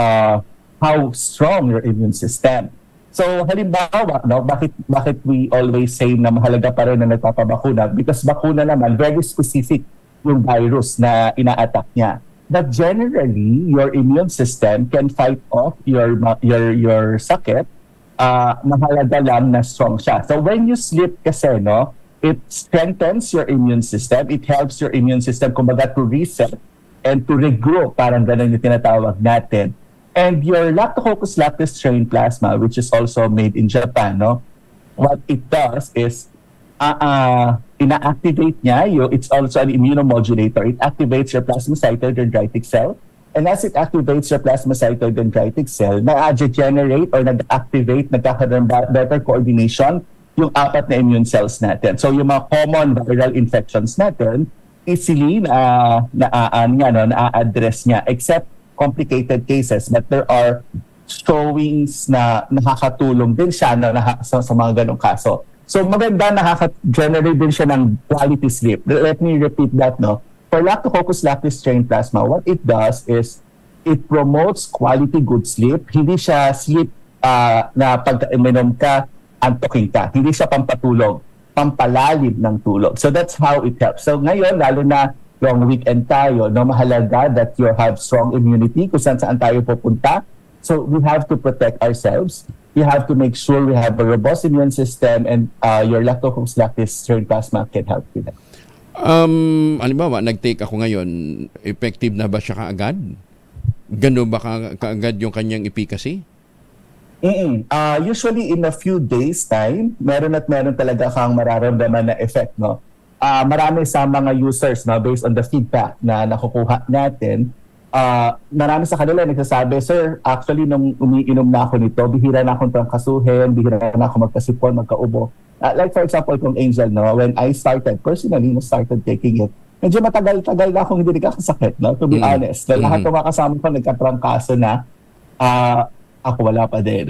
[SPEAKER 17] how strong your immune system. So halimbawa, no, bakit we always say na mahalaga pa rin na nagpapabakuna? Because bakuna naman, very specific yung virus na ina-attack niya. But generally, your immune system can fight off your sakit, mahalaga lang na strong siya. So when you sleep kasi, no, it strengthens your immune system. It helps your immune system, kumbaga, to reset and to regrow. Parang ganun yung tinatawag natin. And your Lactococcus lactis strain plasma, which is also made in Japan, no, what it does is ina-activate niya. It's also an immunomodulator. It activates your plasmacytoid dendritic cell. And as it activates your plasmacytoid dendritic cell, na-generate or nag-activate, nagkakaroon better coordination yung 4 na immune cells natin. So yung mga common viral infections natin, easily na-address niya, except complicated cases. But there are showings na nakakatulong din siya sa mga ganong kaso. So maganda, nakaka-generate din siya ng quality sleep. Let me repeat that, no? For Lactococcus lactis strain plasma, what it does is it promotes quality good sleep. Hindi siya sleep na pag uminom ka, antokin ka. Hindi siya pampatulog, pampalalim ng tulog. So that's how it helps. So ngayon, lalo na long weekend tayo, no, mahalaga that you have strong immunity kung saan tayo pupunta. So we have to protect ourselves. We have to make sure we have a robust immune system, and your Lactococcus lactis strain plasma can help with that.
[SPEAKER 2] Halimbawa, nag-take ako ngayon, effective na ba siya kaagad? Gano'n ba kaagad yung kanyang efficacy?
[SPEAKER 17] Usually in a few days time, meron talaga kang mararamdaman na effect, no? Marami sa mga users, no, based on the feedback na nakukuha natin, marami sa kanila nagsasabi, sir, actually nung umiinom na ako nito, bihira na akong trangkasuhin, bihira na ako magkasipon, magkaubo. Like for example, kung Angel, no, when I started taking it, medyo matagal-tagal na akong hindi nagkakasakit, no, to be honest. Lahat ng mga kasama ko nagkatrangkaso na, ako wala pa din.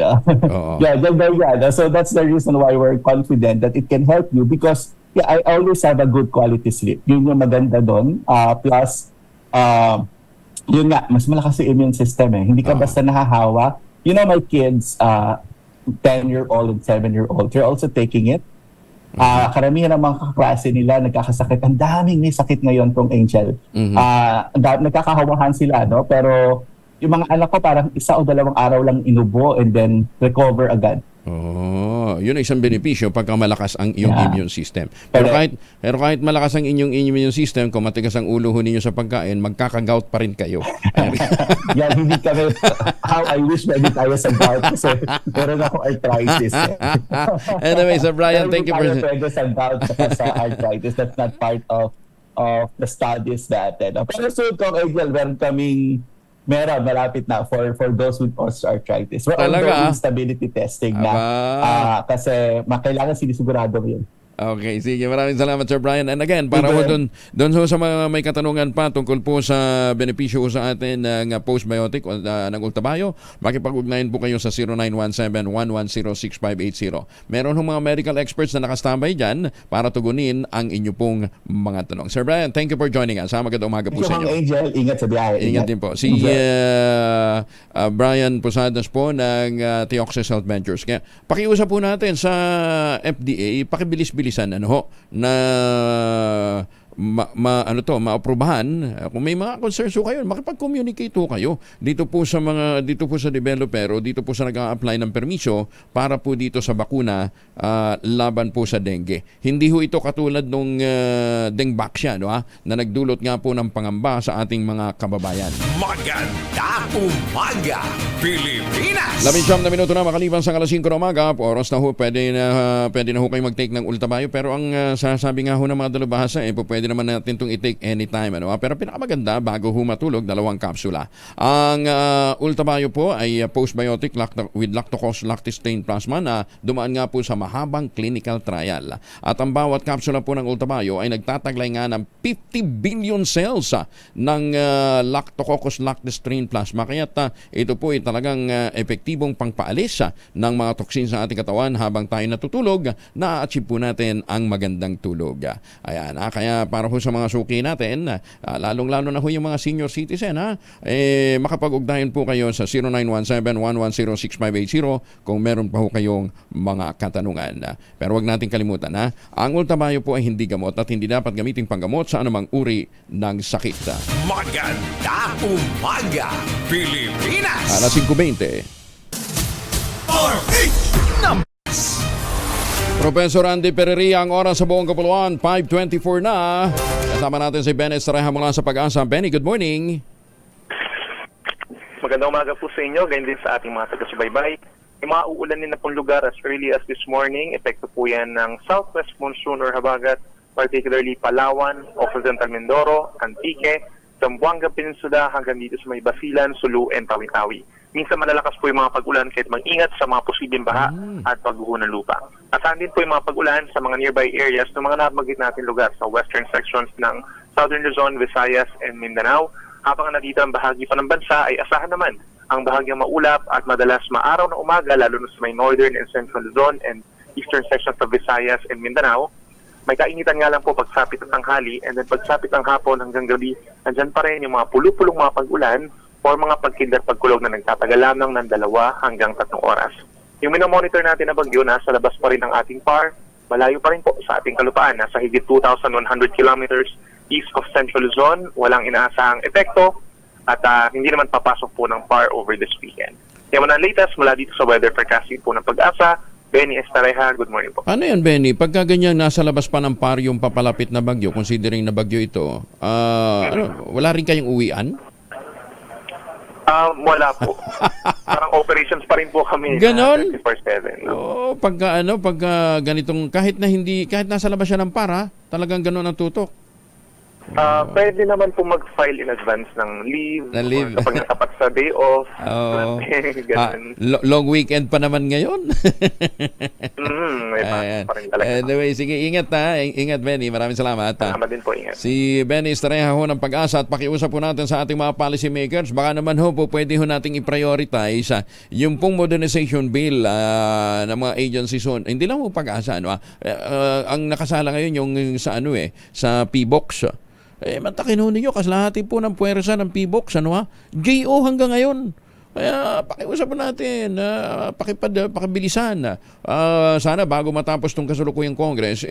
[SPEAKER 17] So that's the reason why we're confident that it can help you, because I always have a good quality sleep. Yun yung maganda doon. Plus, yun nga, mas malakas yung immune system eh. Hindi ka basta nahahawa. You know, my kids, 10-year-old and 7-year-old, they're also taking it. Karamihan ng mga kaklase nila nagkakasakit. Ang daming may sakit ngayon tong Angel. Nagkakahawahan sila, no? Pero yung mga anak ko parang 1 o 2 araw lang inubo and then recover agad.
[SPEAKER 2] Yun ang isang benepisyo pagka malakas ang iyong immune system. Pero kahit malakas ang inyong immune system, kung matigas ang ulo ninyo sa pagkain, magkaka-gout pa rin kayo.
[SPEAKER 17] Hindi kami, how I wish na hindi tayo sa gout kasi meron akong arthritis.
[SPEAKER 2] Anyway, Sir Brian, thank you for...
[SPEAKER 17] Pero sa gout sa arthritis, that's not part of of the studies natin. Pero soon, Kong Angel, meron malapit na for those with osteoarthritis. We're ongoing stability testing na kasi kailangan sinisigurado yun.
[SPEAKER 2] Okay, sige. Maraming salamat, Sir Brian. And again, para po doon sa mga may katanungan pa tungkol po sa benepisyo sa atin ng postbiotic o ng Ultabayo, makipag-ugnayan po kayo sa 0917-110-6580. Meron mga medical experts na nakastambay dyan para tugunin ang inyo pong mga tanong. Sir Brian, thank you for joining us. Magandang umaga po sa inyo.
[SPEAKER 17] Angel, ingat sa biyahe.
[SPEAKER 2] Ingat din po. Si Brian Posadas po ng Theoxis Health Ventures. Kaya pakiusap po natin sa FDA, pakibilis-bilisan na maaprubahan. Kung may mga concerns kayo, makipag-communicate kayo dito po sa developer o dito po sa nag-a-apply ng permiso para po dito sa bakuna laban po sa dengue. Hindi ho ito katulad nung Dengvaxia na nagdulot nga po ng pangamba sa ating mga kababayan.
[SPEAKER 4] Maganda umaga, Pilipinas!
[SPEAKER 2] 19 na minuto na makaliban sa 5 na umaga. Oras na ho, pwede na ho kayo mag-take ng Ultabayo. Pero ang sasabi nga ho ng mga dalubhasa, pwede naman natin itong i-take anytime. Pero pinakamaganda, bago ho matulog, 2 kapsula. Ang Ultabayo po ay postbiotic with lactocose lactostane plasma na dumaan nga po sa mahabang clinical trial. At ang bawat kapsula po ng Ultabayo ay nagtataglay nga ng 50 billion cells ng lactococcus lactostane plasma. Kaya ito po ay talagang epektibong pangpaalis ng mga toksin sa ating katawan habang tayo natutulog, na-achieve po natin ang magandang tulog. Ayan, kaya para ho sa mga suki natin, lalong-lalo na ho yung mga senior citizen, makapag-ugnayan po kayo sa 0917-110-6580 kung meron pa ho kayong mga katanungan. Pero wag natin kalimutan, ang Ultabayo po ay hindi gamot at hindi dapat gamitin panggamot sa anumang uri ng sakit.
[SPEAKER 4] Maganda umaga, Pilipinas!
[SPEAKER 2] Alas 5:20. Professor Andy Pereira, ang oras sa buong kapuluan, 5:24 na. Kasama natin si Ben Estrella mula sa Pag-asa. Benny, good morning.
[SPEAKER 18] Magandang umaga po sa inyo, ganyan din sa ating mga taga-subaybay. May mga uulanin na pong lugar as early as this morning. Epekto po yan ng southwest monsoon or habagat, particularly Palawan, Occidental Mindoro, Antique, Zamboanga Peninsula hanggang dito sa may Basilan, Sulu, and Tawi-Tawi. Minsan malalakas po yung mga pag-ulan kahit mag-ingat sa mga posibleng baha at pagguho ng lupa. Asahan din po yung mga pag-ulan sa mga nearby areas ng mga nabanggit natin lugar sa western sections ng Southern Luzon, Visayas, and Mindanao. Habang nandito ang bahagi pa ng bansa ay asahan naman ang bahagyang maulap at madalas maaraw na umaga lalo na sa may northern and central Luzon and eastern sections of Visayas and Mindanao. May kainitan nga lang po pagsapit ng tanghali and then pagsapit ng hapon hanggang gabi, andyan pa rin yung mga pulupulong mga pag-ulan or mga pagkindar-pagkulog na nagtatagal lamang ng 2 hanggang 3 oras. Yung minomonitor natin na bagyo, nasa labas pa rin ng ating PAR, malayo pa rin po sa ating kalupaan, nasa higit 2,100 kilometers east of Central Luzon, walang inaasahang epekto at hindi naman papasok po ng PAR over this weekend. Yan muna ang latest mula dito sa weather forecasting po ng Pag-asa. Benny Estareja, good morning po.
[SPEAKER 2] Ano yan, Benny? Pagka ganyan nasa labas pa ng PAR yung papalapit na bagyo, considering na bagyo ito, wala rin kayong uwian?
[SPEAKER 18] Wala po. Parang operations pa rin po kami.
[SPEAKER 2] Ganon?
[SPEAKER 18] 24/7.
[SPEAKER 2] Oo, pagka ganitong, kahit nasa labas siya ng PAR, talagang ganon ang tutok.
[SPEAKER 18] Pwede naman po mag-file in advance ng leave. Or kapag natapat sa day off.
[SPEAKER 2] Long weekend pa naman ngayon.
[SPEAKER 18] May pa rin talaga.
[SPEAKER 2] Anyway, sige, ingat Ingat, Benny. Maraming salamat.
[SPEAKER 18] Salamat din po, ingat.
[SPEAKER 2] Si Benny Estrella ho ng Pag-asa at pakiusap po natin sa ating mga policy makers. Baka naman pwede nating i-prioritize yung pong modernization bill ng mga agencies. Hindi lang po Pag-asa. Ang nakasala ngayon yung sa PBOX. Mantakin ninyo, kaslahati po ng puwersa ng PBOX, GO hanggang ngayon. Kaya pakiusap natin, pakibilisan. Sana bago matapos itong kasalukuyang Congress,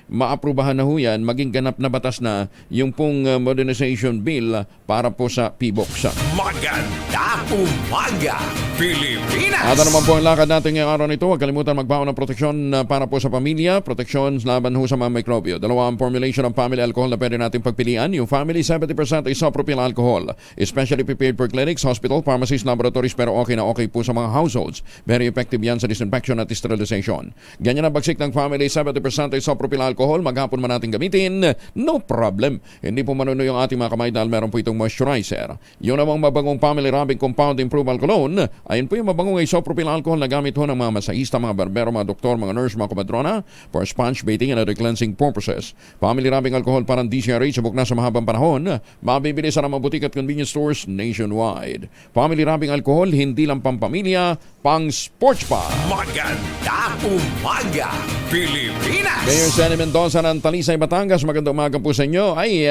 [SPEAKER 2] maaprubahan na yan, maging ganap na batas na yung pong modernization bill para po sa PBOX.
[SPEAKER 4] Maganda umaga, Pilipinas.
[SPEAKER 2] At naman po ang lakad natin ngayong araw nito. Huwag kalimutan magbaon ng proteksyon para po sa pamilya. Proteksyon laban ho sa mga mikrobyo. Dalawa ang formulation ng family alcohol na pwede natin pagpilian. Yung family 70% isopropyl alcohol. Especially prepared for clinics, hospital, pharmacies, laboratories, pero okay na okay po sa mga households. Very effective yan sa disinfection at sterilization. Ganyan ang bagsik ng family 70% isopropyl alcohol. Maghapon man natin gamitin, no problem. Hindi po manuno yung ating mga kamay dahil meron po itong moisturizer. Yun namang mabangong family rubbing compound improve alcohol. Ayun po yung mabangong isopropyl alcohol na gamit ho ng mga masahista, mga barbero, mga doktor, mga nurse, mga kumadrona for sponge bathing and other cleansing purposes. Family rubbing alcohol parang DCRH subok na sa mahabang panahon. Mabibili sa mga butik at convenience stores nationwide. Family rubbing alcohol, hindi lang pampamilya, pang sports pa.
[SPEAKER 4] Maganda umaga, Pilipinas.
[SPEAKER 2] Mayor Senny Mendoza ng Talisay, Batangas. Magandang umaga po sa inyo. Ay,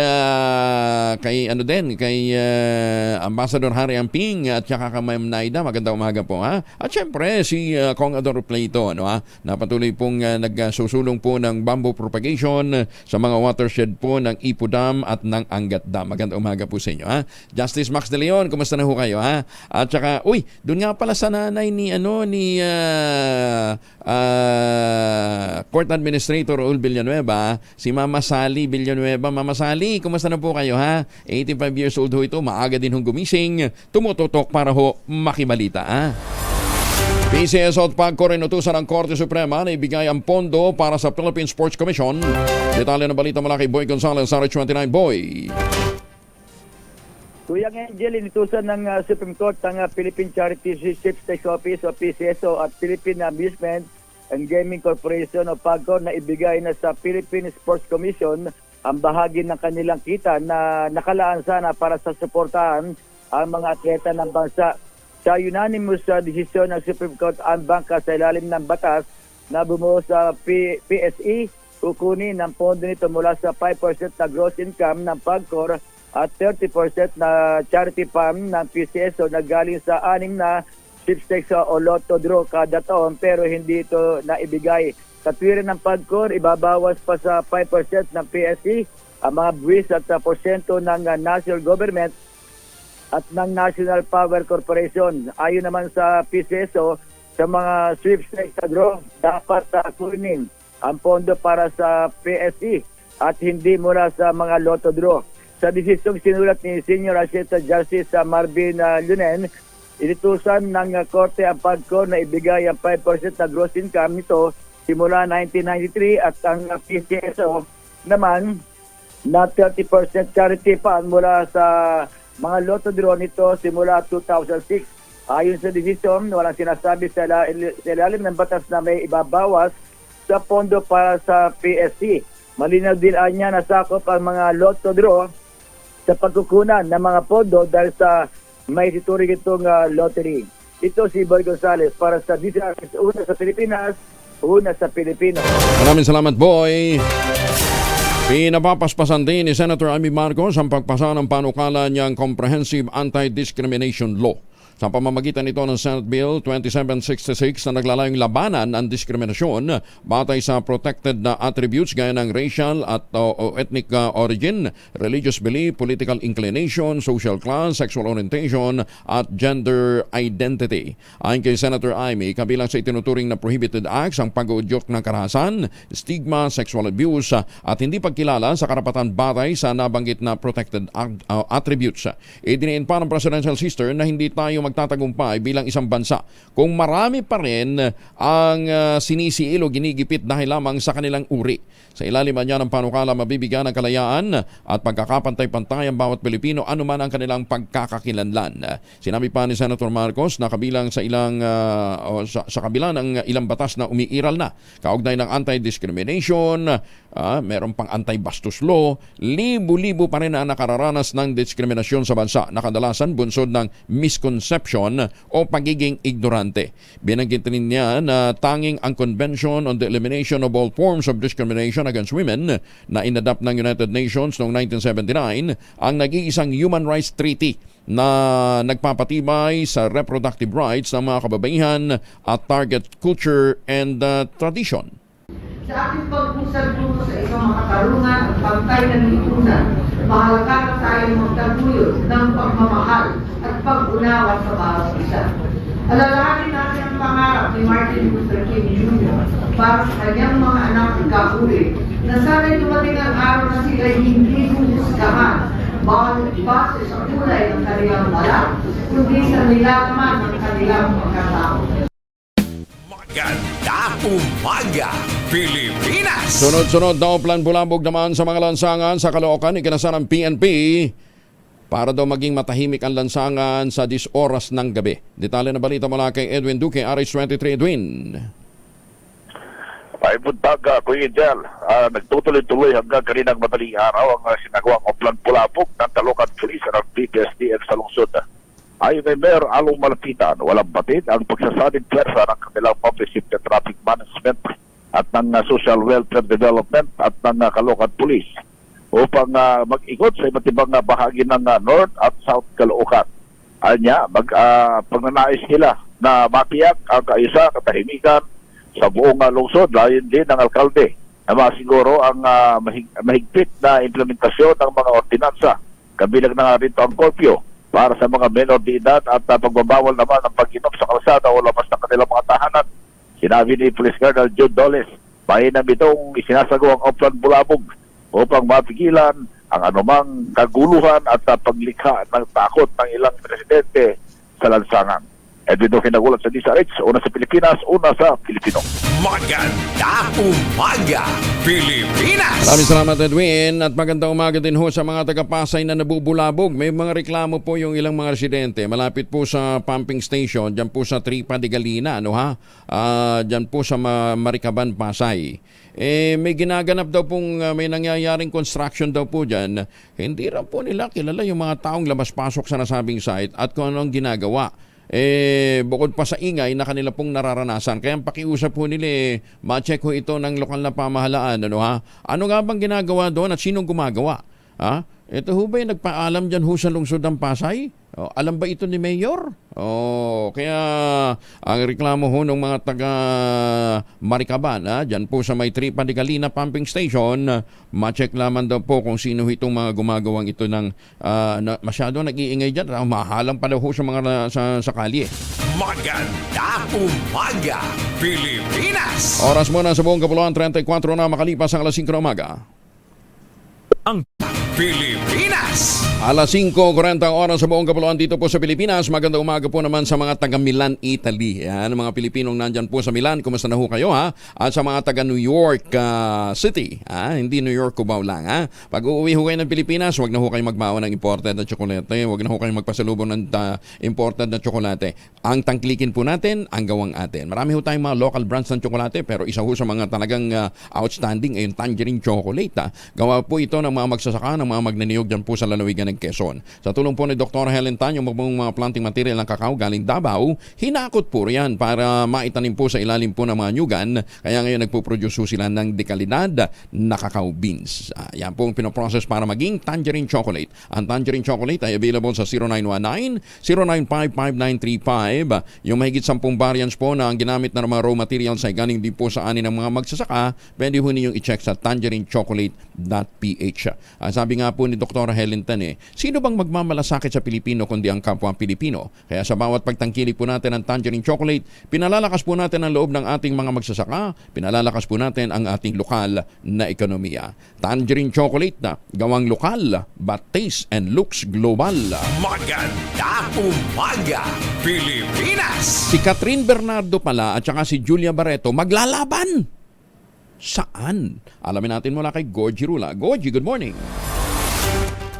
[SPEAKER 2] kay Ambassador Harry Amping at saka kay Ma'am Naida. Magandang umaga po, ha? At syempre, si Kong Ador Plato, no, ha? Na patuloy pong nagsusulong po ng bamboo propagation sa mga watershed po ng Ipo Dam at ng Angat Dam. Magandang umaga po sa inyo, ha? Justice Max de Leon, kumusta na ho kayo, ha? At saka, doon nga pala sa nanay ni Court Administrator Raul Villanueva, si Mama Sally Villanueva. Mama Sally, kumusta na po kayo, ha? 85 years old ho ito, maaga din hong gumising, tumututok para ho makibalita, ha? PCSO at PAGCOR ay nutusan ng Korte Suprema na ibigay ang pondo para sa Philippine Sports Commission. Detalye ng balita mula kay Boy Gonzalez, RH29. Boy.
[SPEAKER 19] Kuyang Angel, inutusan ng Supreme Court ang Philippine Charity Sweepstakes Office o PCSO at Philippine Amusement and Gaming Corporation o PAGCOR na ibigay na sa Philippine Sports Commission ang bahagi ng kanilang kita na nakalaan sana para sa suportahan ang mga atleta ng bansa. Sa unanimous desisyon ng Supreme Court ang bangka sa ilalim ng batas na bumuo sa PSE, kukunin ang pondo nito mula sa 5% na gross income ng PAGCOR at 30% na charity fund ng PCSO na galing sa 6 na sweepstakes o lotto draw kada taon pero hindi ito naibigay. Sa tuwiran ng PAGCOR, ibabawas pa sa 5% ng PSE ang mga buwis at porsyento ng national government at ng National Power Corporation. Ayon naman sa PCSO, sa mga sweepstakes na draw, dapat kunin ang pondo para sa PSE at hindi mula sa mga lotto draw. Sa desisyong sinulat ni Senior Assistant Justice Marvin Lunen, inutusan ng Korte ang PAGCOR na ibigay ang 5% na gross income nito simula 1993 at ang PCSO naman na 30% charity fund mula sa mga lotto draw nito simula 2006. Ayon sa desisyon, walang sinasabi sa ilalim ng batas na may ibabawas sa pondo para sa PSC. Malinaw din niya na sakop ang mga lotto draw sa pagkukunan ng mga pondo dahil sa may tuturing itong lottery. Ito si Boy Gonzalez para sa DCRS, una sa Pilipinas, una sa Pilipinas.
[SPEAKER 2] Maraming salamat, Boy. Pinapapaspasan din ni Senator Amy Marcos ang pagpasa ng panukala niyang Comprehensive Anti-Discrimination Law. Sa pamamagitan nito ng Senate Bill 2766 na naglalayong labanan ang diskriminasyon batay sa protected na attributes gaya ng racial at ethnic origin, religious belief, political inclination, social class, sexual orientation at gender identity. Ayon kay Senator Amy, kabilang sa itinuturing na prohibited acts ang pag-uudyok ng karahasan, stigma, sexual abuse at hindi pagkilala sa karapatan batay sa nabanggit na protected attributes. Idiniin pa ng presidential sister na hindi tayo magtatagumpay bilang isang bansa kung marami pa rin ang sinisiil o ginigipit dahil lamang sa kanilang uri. Sa ilalim niya ng panukala, mabibigyan ng kalayaan at pagkakapantay-pantay ang bawat Pilipino anuman ang kanilang pagkakakilanlan. Sinabi pa ni Senator Marcos na kabilang sa kabila ng ilang batas na umiiral na kaugnay ng anti-discrimination, meron pang anti-bastos law, libo-libo pa rin ang nakararanas ng diskriminasyon sa bansa na kadalasan bunsod ng misconception o pagiging ignorante. Binanggit rin niya na tanging ang Convention on the Elimination of All Forms of Discrimination Against Women na inadapt ng United Nations noong 1979 ang nag-iisang human rights treaty na nagpapatibay sa reproductive rights ng mga kababaihan at target culture and tradition.
[SPEAKER 20] Sa ating pag-usap dito sa isang makatarungan at pantay na lipunan, mahalaga na tayong magtaguyod ng pagmamahal at pag-unawa sa bawat isa. Alalahanin natin ang pangarap ni Martin Luther King Jr. para sa kanyang mga anak at kahuli na sana'y dumating ang araw na sila'y hindi huhusgahan base sa kulay ng kanilang balat, kundi sa nilaman ng kanilang pagkatao.
[SPEAKER 4] Magandang umaga, Pilipinas!
[SPEAKER 2] Sunod-sunod daw plan bulabog naman sa mga lansangan sa Caloocan, ikinasa ng PNP para daw maging matahimik ang lansangan sa 10 oras ng gabi. Detalye na balita mula kay Edwin Duque, RH23. Edwin.
[SPEAKER 21] Ay buntag, Kuya Jel, nagtutuloy-tuloy hanggang kaninang madaling araw ang sinagawang oplan pulapok ng Caloocan Police ng PPSDF sa lungsod. Ayon kay Mayor Along Malapitan, walang batid ang pagsasading pwersa ng kanilang Public Safety Traffic Management at ng Social Welfare Development at ng Caloocan Police upang mag-ikot sa iba't ibang bahagi ng North at South Caloocan. Anya, pagnanais nila na matiyak ang kaisa, katahimikan sa buong lungsod, layon din ng alkalde na masiguro ang mahigpit na implementasyon ng mga ordinansa. Kabilang na nga rito ang curfew para sa mga menor de edad at pagbabawal naman ng pag-inom sa kalsada o labas ng kanilang mga tahanan. Sinabi ni Police Colonel Jude Doles, mainam itong isinasagawang oplan bulabog upang mapigilan ang anumang kaguluhan at paglikha ng takot ng ilang presidente sa lansangan. Edwin Duque nagulat sa DSRH, una sa Pilipinas, una sa Pilipino.
[SPEAKER 4] Magandang umaga, Pilipinas!
[SPEAKER 2] Maraming salamat, Edwin, at magandang umaga din ho sa mga taga-Pasay na nabubulabog. May mga reklamo po yung ilang mga residente malapit po sa pumping station, dyan po sa Tripa de Galina, dyan po sa Maricaban, Pasay. May ginaganap daw pong may nangyayaring construction daw po dyan. Hindi rin po nila kilala yung mga taong labas-pasok sa nasabing site at kung anong ginagawa. Bukod pa sa ingay na kanila pong nararanasan. Kaya ang pakiusap po nila, ma-check ho ito ng lokal na pamahalaan. Ano nga bang ginagawa doon at sinong gumagawa? Ito ho ba yung nagpaalam dyan ho sa lungsod ng Pasay? Alam ba ito ni Mayor? Kaya ang reklamo ho ng mga taga Maricaban, dyan po sa may Tripa de Galina Pumping Station, ma-check lamang daw po kung sino itong mga gumagawang ito ng masyado nag-iingay dyan. Mahalang pa daw ho sa mga sa kalye.
[SPEAKER 4] Magandang umaga, Pilipinas!
[SPEAKER 2] Oras muna sa buong Kapuluan, 34 na makalipas ang alas 5 na umaga.
[SPEAKER 1] Ang
[SPEAKER 4] Pilipinas!
[SPEAKER 2] Alas 5:40 ang oras sa buong kapuluan dito po sa Pilipinas. Magandang umaga po naman sa mga taga Milan, Italy. Yan, mga Pilipinong nandyan po sa Milan. Kumusta na ho kayo, ha? At sa mga taga New York City. Hindi New York, Cubao lang, ha? Pag uuwi ho kayo ng Pilipinas, wag na ho kayo magbawa ng imported na tsokolate. Wag na ho kayo magpasalubong ng imported na tsokolate. Ang tangklikin po natin, ang gawang atin. Marami ho tayong mga local brands ng tsokolate, pero isa ho sa mga talagang outstanding ay yung Tangerine Chocolate. Gawa po ito ng mga magsasaka, ng mga magnaniyog dyan po sa lalawigan ng Quezon. Sa tulong po ni Dr. Helen Tan, yung mga planting material ng kakao galing Davao, hinakot po riyan para maitanim po sa ilalim po ng mga nyugan. Kaya ngayon nagpo-produce sila ng dekalidad na cacao beans. Yan po ang pinoprocess para maging Tangerine Chocolate. Ang Tangerine Chocolate ay available sa 0919-095-5935. Yung mahigit 10 variants po na ang ginamit na mga raw materials ay galing din po sa ani ng mga magsasaka. Pwede ho ninyong i-check sa tangerinechocolate.ph. Sabi nga po ni Dr. Helen Tan, sino bang magmamalasakit sa Pilipino kundi ang kapwa Pilipino? Kaya sa bawat pagtangkilik po natin ng Tangerine Chocolate, pinalalakas po natin ang loob ng ating mga magsasaka, pinalalakas po natin ang ating lokal na ekonomiya. Tangerine Chocolate na gawang lokal, but taste and looks global.
[SPEAKER 4] Magandang umaga, Pilipinas!
[SPEAKER 2] Si Catherine Bernardo pala at saka si Julia Barreto maglalaban. Saan? Alamin natin mula kay Gorgie Rula. Gorgie, good morning.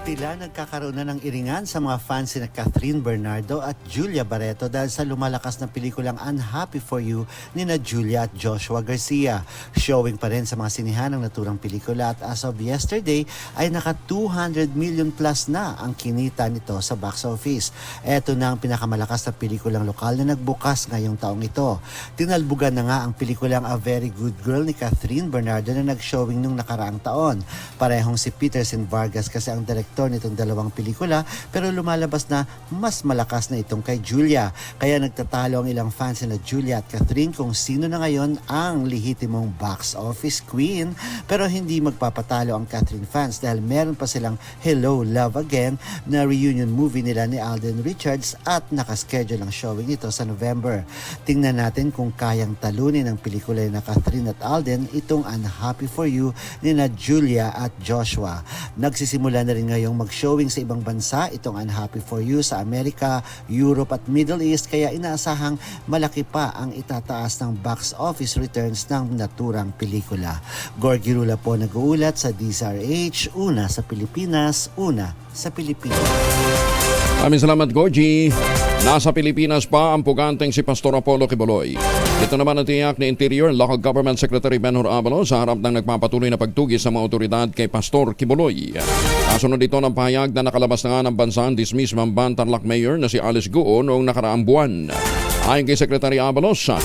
[SPEAKER 22] Tila nagkakaroon na ng iringan sa mga fans na Catherine Bernardo at Julia Barreto dahil sa lumalakas na pelikulang Unhappy for You ni na Julia at Joshua Garcia. Showing pa rin sa mga sinihan ng naturang pelikula at as of yesterday ay naka 200 million plus na ang kinita nito sa box office. Ito na ang pinakamalakas na pelikulang lokal na nagbukas ngayong taong ito. Tinalbugan na nga ang pelikulang A Very Good Girl ni Catherine Bernardo na nag-showing nung nakaraang taon. Parehong si Peterson Vargas kasi ang director aktor nitong dalawang pelikula pero lumalabas na mas malakas na itong kay Julia. Kaya nagtatalo ang ilang fans na Julia at Catherine kung sino na ngayon ang lehitimong box office queen. Pero hindi magpapatalo ang Catherine fans dahil meron pa silang Hello, Love Again na reunion movie nila ni Alden Richards at nakaschedule ang showing nito sa November. Tingnan natin kung kayang talunin ng pelikula na Catherine at Alden itong Unhappy for You ni na Julia at Joshua. Nagsisimula na rin ngayong mag-showing sa ibang bansa itong Unhappy for You sa Amerika, Europe at Middle East kaya inaasahang malaki pa ang itataas ng box office returns ng naturang pelikula. Gorgie Rula po nag-uulat sa DZRH, una sa Pilipinas, una sa Pilipinas.
[SPEAKER 2] Maraming salamat, Gorgie. Nasa Pilipinas pa ang puganteng si Pastor Apollo Quiboloy. Ito naman ang tiyak ni Interior Local Government Secretary Benhur Avalos sa harap ng nagpapatuloy na pagtugis sa mga otoridad kay Pastor Quiboloy. Kasunod dito ng pahayag na nakalabas na nga ng bansa ang dismiss Mamban Tarlac Mayor na si Alice Guo noong nakaraang buwan. Ayon kay Secretary Avalos, sa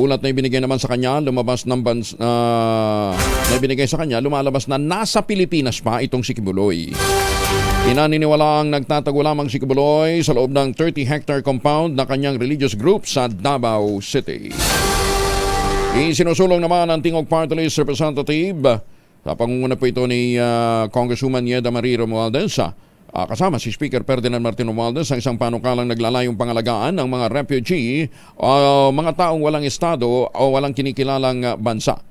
[SPEAKER 2] ulat na ibinigay naman sa kanya, lumalabas na nasa Pilipinas pa itong si Quiboloy. Inaniniwala ang nagtatago lamang si Quiboloy sa loob ng 30-hectare compound na kanyang religious group sa Davao City. Isinusulong naman ang Tingog Party List Representative sa pangunguna po ito ni Congresswoman Yeda Marie Romualdez kasama si Speaker Ferdinand Martin Romualdez ang isang panukalang naglalayong pangalagaan ng mga refugee o mga taong walang estado o walang kinikilalang bansa.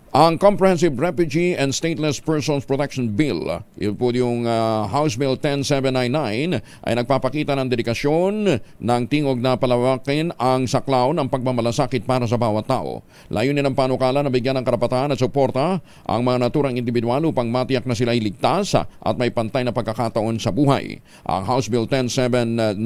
[SPEAKER 2] Ang Comprehensive Refugee and Stateless Persons Protection Bill, yun po yung House Bill 10799, ay nagpapakita ng dedikasyon ng tingog na palawakin ang saklaw ng pagmamalasakit para sa bawat tao. Layunin ng panukala na bigyan ng karapatan at suporta ang mga naturang individual upang matiyak na sila ay ligtas at may pantay na pagkakataon sa buhay. Ang House Bill 10799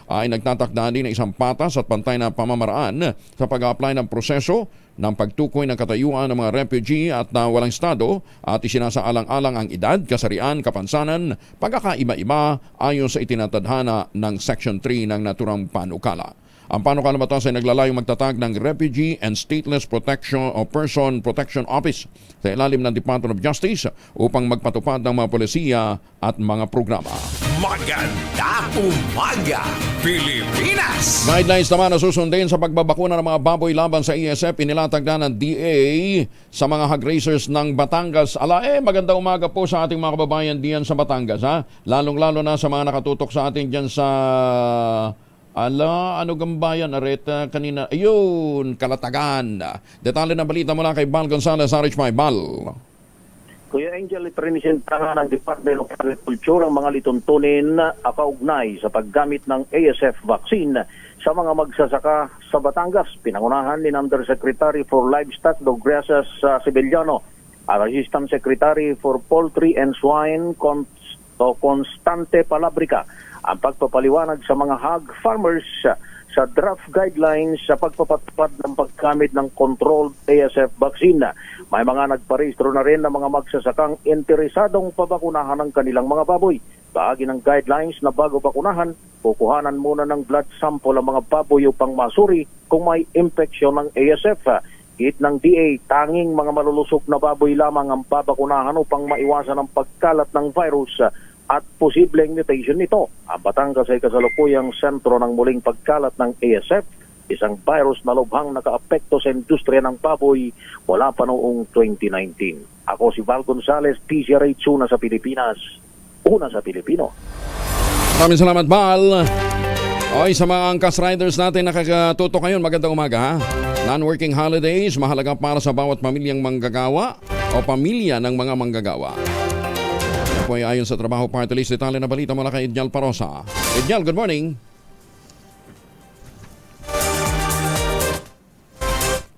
[SPEAKER 2] ay nagtatakda din ng isang patas at pantay na pamamaraan sa pag-apply ng proseso ng pagtukoy ng katayuan ng mga refugee at walang estado at isinasaalang-alang ang edad, kasarian, kapansanan, pagkakaiba-iba ayon sa itinatadhana ng Section 3 ng naturang panukala. Ang panukala batas ay naglalayong magtatag ng Refugee and Stateless Protection o Person Protection Office sa ilalim ng Department of Justice upang magpatupad ng mga polisiya at mga programa.
[SPEAKER 4] Magandang umaga, Pilipinas!
[SPEAKER 2] Guidelines naman na susundin sa pagbabakuna ng mga baboy laban sa ESF inilatag na ng DA sa mga hog raisers ng Batangas. Magandang umaga po sa ating mga kababayan diyan sa Batangas, ha? Lalong-lalo na sa mga nakatutok sa atin diyan sa ano gambayan, areta kanina. Ayun, Kalatagan. Detalye ng balita mula kay Bal Gonzales, RH5. Bal.
[SPEAKER 21] Kuya Angel, ipresentahan ng Department of Agriculture ang mga lituntunin kaugnay sa paggamit ng ASF vaccine sa mga magsasaka sa Batangas. Pinangunahan ni Undersecretary for Livestock Dogresas Sibeliano, ang Assistant Secretary for Poultry and Swine Constante Palabrica ang pagpapaliwanag sa mga hog farmers sa draft guidelines sa pagpapatupad ng paggamit ng controlled ASF vaccine. May mga nagparehistro na rin ng mga magsasakang interesadong pabakunahan ng kanilang mga baboy. Bahagi ng guidelines na bago bakunahan, kukuhanan muna ng blood sample ang mga baboy upang masuri kung may infeksyon ng ASF. Hit ng DA, tanging mga malulusok na baboy lamang ang babakunahan upang maiwasan ang pagkalat ng virus at posibleng mutation nito. Ang Batangas ay kasalukuyang sentro ng muling pagkalat ng ASF, isang virus na lubhang nakaapekto sa industriya ng baboy mula pa noong 2019. Ako si Val Gonzales, DZRH, una sa Pilipinas, una sa Pilipino.
[SPEAKER 2] Maraming salamat, Val. Sa mga angkas riders natin nakakatutok ngayon, magandang umaga, ha? Non-working holidays, mahalaga para sa bawat pamilyang manggagawa o pamilya ng mga manggagawa. Po ay ayon sa Trabaho Party List. Detalye na balita mula kay Edjal Parosa. Edjal, good morning.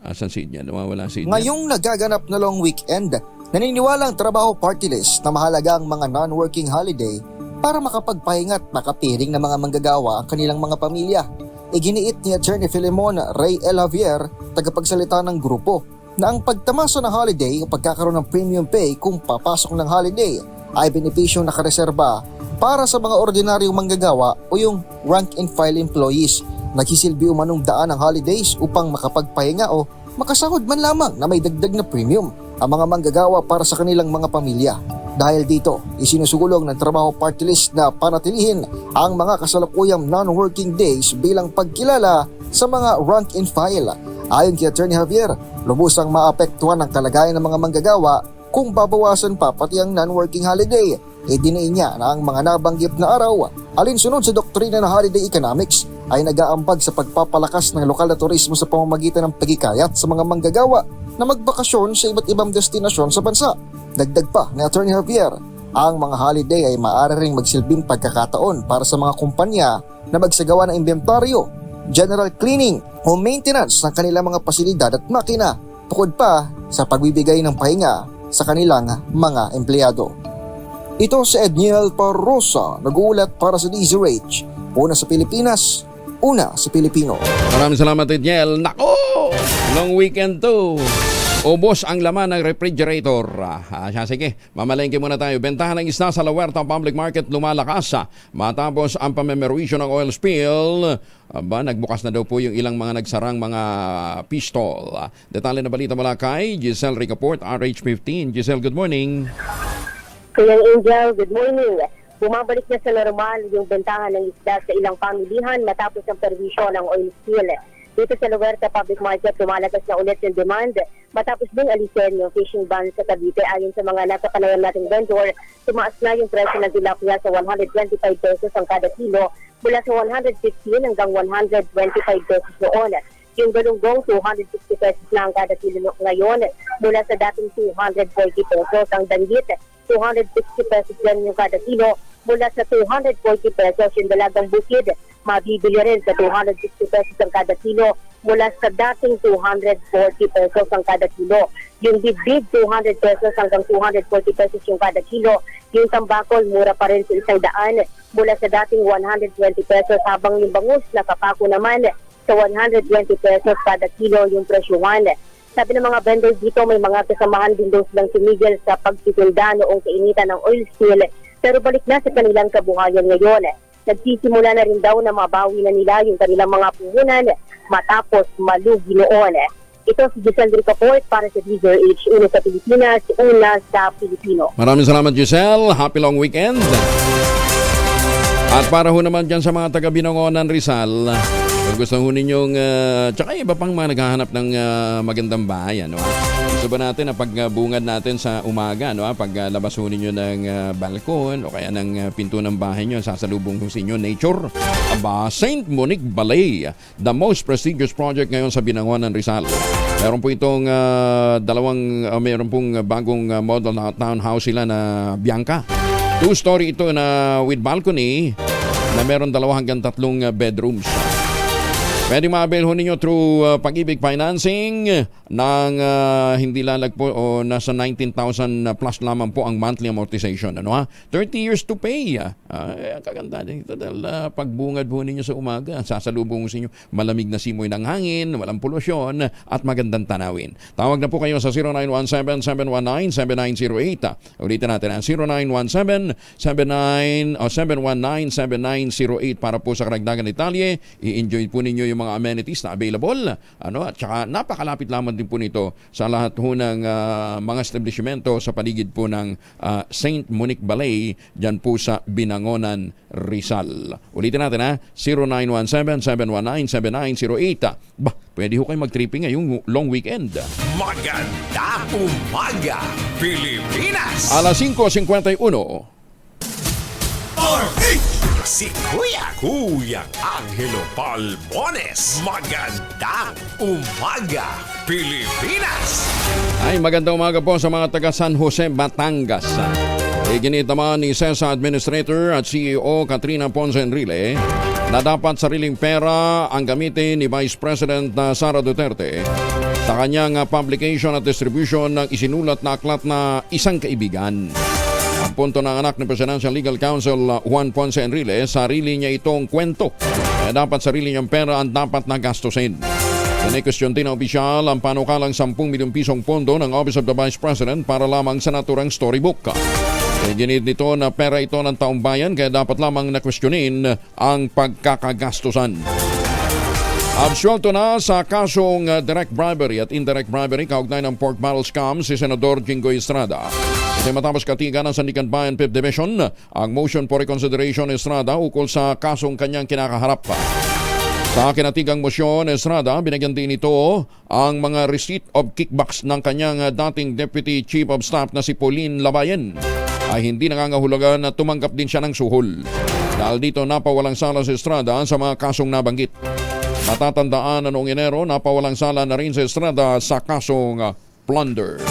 [SPEAKER 2] Asan si Edjal? Nawawala si Edjal.
[SPEAKER 5] Ngayong nagaganap na long weekend, naniniwala ang Trabaho Party List na mahalaga ang mga non-working holiday para makapagpahinga at makapiring ng mga manggagawa ang kanilang mga pamilya. Iginiit ni Attorney Filemon Ray L. Javier, tagapagsalita ng grupo, na ang pagtamasa ng holiday o pagkakaroon ng premium pay kung papasok ng holiday ay benepisyong nakareserba para sa mga ordinaryong manggagawa o yung rank and file employees. Nagsisilbi umanong daan ng holidays upang makapagpahinga o makasahod man lamang na may dagdag na premium ang mga manggagawa para sa kanilang mga pamilya. Dahil dito, isinusulong ng Trabaho Party List na panatilihin ang mga kasalukuyang non-working days bilang pagkilala sa mga rank and file. Ayon kay Atty. Javier, lubusang maapektuhan ang kalagayan ng mga manggagawa kung babawasan pa pati ang non-working holiday. Idiniin niya na ang mga nabanggit na araw, alinsunod sa doktrina ng holiday economics, ay nag-aambag sa pagpapalakas ng lokal na turismo sa pamamagitan ng pagkikayat sa mga manggagawa na magbakasyon sa iba't ibang destinasyon sa bansa. Dagdag pa ni Atty. Javier, ang mga holiday ay maaari ring magsilbing pagkakataon para sa mga kumpanya na magsagawa ng inventaryo, general cleaning o maintenance ng kanilang mga pasilidad at makina, bukod pa sa pagbibigay ng pahinga sa kanilang mga empleyado. Ito si Edniel Parrosa, nag-uulat para sa DZRH. Una sa Pilipinas, una sa Pilipino.
[SPEAKER 2] Maraming salamat, Edniel. Nako! Long weekend to. Ubos ang laman ng refrigerator. Sige, mamalengke muna tayo. Bentahan ng isda sa La Huerta Public Market lumalakas. Matapos ang pamemerwisyo ng oil spill, nagbukas na daw po yung ilang mga nagsarang mga pistol. Detalye na balita mula kay Giselle Ricaport, RH15. Giselle, good morning.
[SPEAKER 6] Kuya Angel, good morning. Bumabalik na sa normal yung bentahan ng isda sa ilang pamilihan matapos ang perwisyo ng oil spill. Dito sa La Huerta Public Market, lumalakas na ulit yung demand matapos din alisin yung fishing ban sa Cavite. Ayon sa mga nakapanayan nating vendor, tumaas na yung presyo ng tilapia sa 125 pesos ang kada kilo mula sa 115 hanggang 125 pesos noon. Yung galunggong, 260 pesos na ang kada kilo ngayon mula sa dating 240 pesos. Ang danggit, 260 pesos lang yung kada kilo mula sa 240 pesos. Yung dalagang bukid, mabibili rin sa 260 pesos ang kada kilo mula sa dating 240 pesos ang kada kilo. Yung bibig, 200 pesos hanggang 240 pesos yung kada kilo. Yung tambakol, mura pa rin sa 100 mula sa dating 120 pesos, habang yung bangus na kapako naman sa 120 pesos kada kilo yung presyuhan. Sabi ng mga vendors dito, may mga kasamahan din daw silang tumigil sa pagtitinda noong kainitan ng oil spill, pero balik na sa kanilang kabuhayan ngayon. Nagsisimula na rin daw na mabawi na nila yung kanilang mga puhunan matapos malugi noon. Ito si Giselle Ricaport para sa DZRH, una sa Pilipinas, una sa Pilipino.
[SPEAKER 2] Maraming salamat, Giselle. Happy long weekend. At para ho naman dyan sa mga taga-Binangonan, Rizal, kung gusto ho ninyong, tsaka iba pang mga naghahanap ng magandang bahay, ano? Gusto ba natin na pagbungad natin sa umaga, no? Paglabas ho ninyo ng balkon o kaya ng pinto ng bahay nyo, sasalubong ho sa inyo nature. St. Monique Ballet, the most prestigious project ngayon sa Binangonan, Rizal. Meron po itong meron pong bagong model na townhouse sila na Bianca. 2-story ito na with balcony na meron 2 hanggang 3 bedrooms. Pwede ma-avail ho ninyo through Pag-ibig Financing ng hindi lalagpo o nasa 19,000 plus lamang po ang monthly amortization. 30 years to pay. Kaganda din ito dahil pagbungad ho ninyo sa umaga, sasalubong sa inyo malamig na simoy ng hangin, walang polusyon at magandang tanawin. Tawag na po kayo sa 0917-719-7908. Ulitin natin ang 0917-719-7908 para po sa karagdagan detalye. I-enjoy po ninyo yung mga amenities na available, at saka napakalapit lamang din po nito sa lahat ho ng mga establishmento sa paligid po ng St. Monique Ballet dyan po sa Binangonan, Rizal. Ulitin natin 0917-719-7908. Pwede ho kayo mag-tripping ngayong long weekend.
[SPEAKER 4] Maganda umaga, Pilipinas!
[SPEAKER 2] Alas 5:51.
[SPEAKER 4] Si Kuya Angelo Palmones. Magandang umaga, Pilipinas!
[SPEAKER 2] Ay, magandang umaga po sa mga taga San Jose, Batangas. Iginit naman ni CESA Administrator at CEO Katrina Ponce Enrile na dapat sariling pera ang gamitin ni Vice President Sara Duterte sa kanyang publication at distribution ng isinulat na aklat na Isang Kaibigan. Ang punto ng anak ni Presidential Legal Counsel Juan Ponce Enrile, sarili niya itong kwento. Kaya dapat sarili niyang pera ang dapat na gastusin. Kine-question din ng opisyal ang panukalang 10 milyong pisong pondo ng Office of the Vice President para lamang sa naturang storybook. Ginid nito na pera ito ng taong bayan kaya dapat lamang na-questionin ang pagkakagastusan. Absuelto na sa kasong direct bribery at indirect bribery kaugnay ng pork barrel scam si Senador Jinggoy Estrada. Matapos katigan ng Sandigan Bayan 5th Division, ang motion for reconsideration Estrada ukol sa kasong kanyang kinakaharap. Sa kinatigang motion, Estrada, binigyan din ito ang mga receipt of kickbacks ng kanyang dating Deputy Chief of Staff na si Pauline Labayen ay hindi nangangahulugan na tumanggap din siya ng suhol. Dahil dito napawalang sala si Estrada sa mga kasong nabanggit. Matatandaan na noong Enero, napawalang sala na rin si Estrada sa kasong plunder.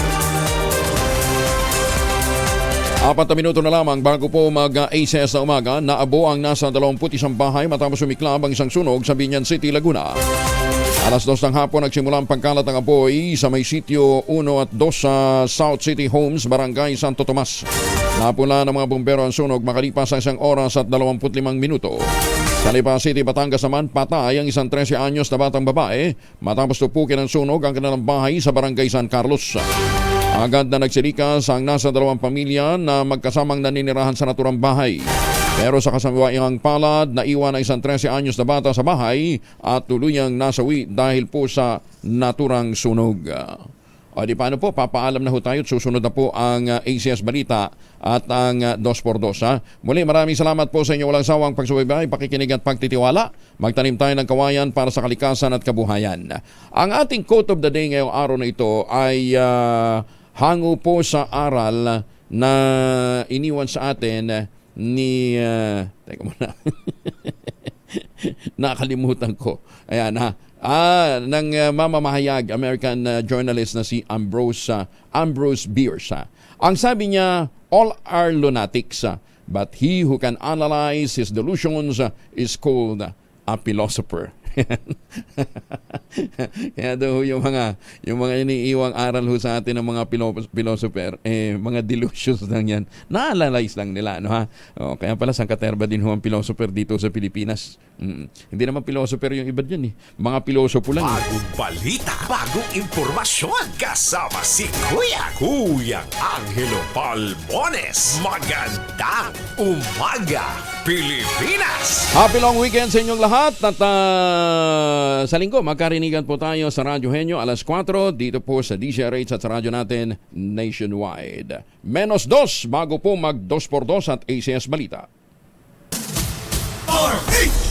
[SPEAKER 2] 4 na minuto na lamang bago po mag-ACS na umaga, naabo ang nasa 21 bahay matapos sumiklab ang isang sunog sa Binyan City, Laguna. Alas 2 ng hapon nagsimula ang pagkalat ng apoy sa may sitio 1 at 2 sa South City Homes, Barangay Santo Tomas. Napula ng mga bumbero ang sunog makalipas sa 1 oras at 25 minuto. Sa Lipa City, Batangas naman, patay ang isang 13 anyos na batang babae matapos tupukin ng sunog ang kanilang bahay sa Barangay San Carlos. Agad na nagsilikas ang nasa 2 pamilya na magkasamang naninirahan sa naturang bahay. Pero sa kasawiang palad, naiwan ang isang 13 anyos na bata sa bahay at tuluyang nasawi dahil po sa naturang sunog. O di paano po, papaalam na ho tayo at susunod na po ang ACS Balita at ang 2x2. Muli, maraming salamat po sa inyo walang sawang pagsubaybay, pakikinig at pagtitiwala. Magtanim tayo ng kawayan para sa kalikasan at kabuhayan. Ang ating quote of the day ngayong araw na ito ay hango po sa aral na iniwan sa atin ni teka muna nakalimutan ko. Ayan ha. Ng mamamahayag American journalist na si Ambrose Bierce. Ang sabi niya, all are lunatics, but he who can analyze his delusions is called a philosopher. Kaya daw yung mga iniiwang aral ho sa atin ng mga philosopher, mga delusions lang yan. Na-analyze lang nila, no ha? Kaya pala sangkaterba din ho ang philosopher dito sa Pilipinas. Hindi naman philosopher yung iba dyan eh. Mga pilosopo lang.
[SPEAKER 4] Bagong balita, bagong impormasyon. Kasama si Kuya Angelo Palmones. Magandang umaga, Pilipinas!
[SPEAKER 2] Happy long weekend sa inyong lahat. At sa linggo, magkarinigan po tayo sa Radyo Henyo alas 4 dito po sa DZRH at sa radyo natin nationwide. -2 bago po mag 2x2 at ACS Balita.
[SPEAKER 4] RH!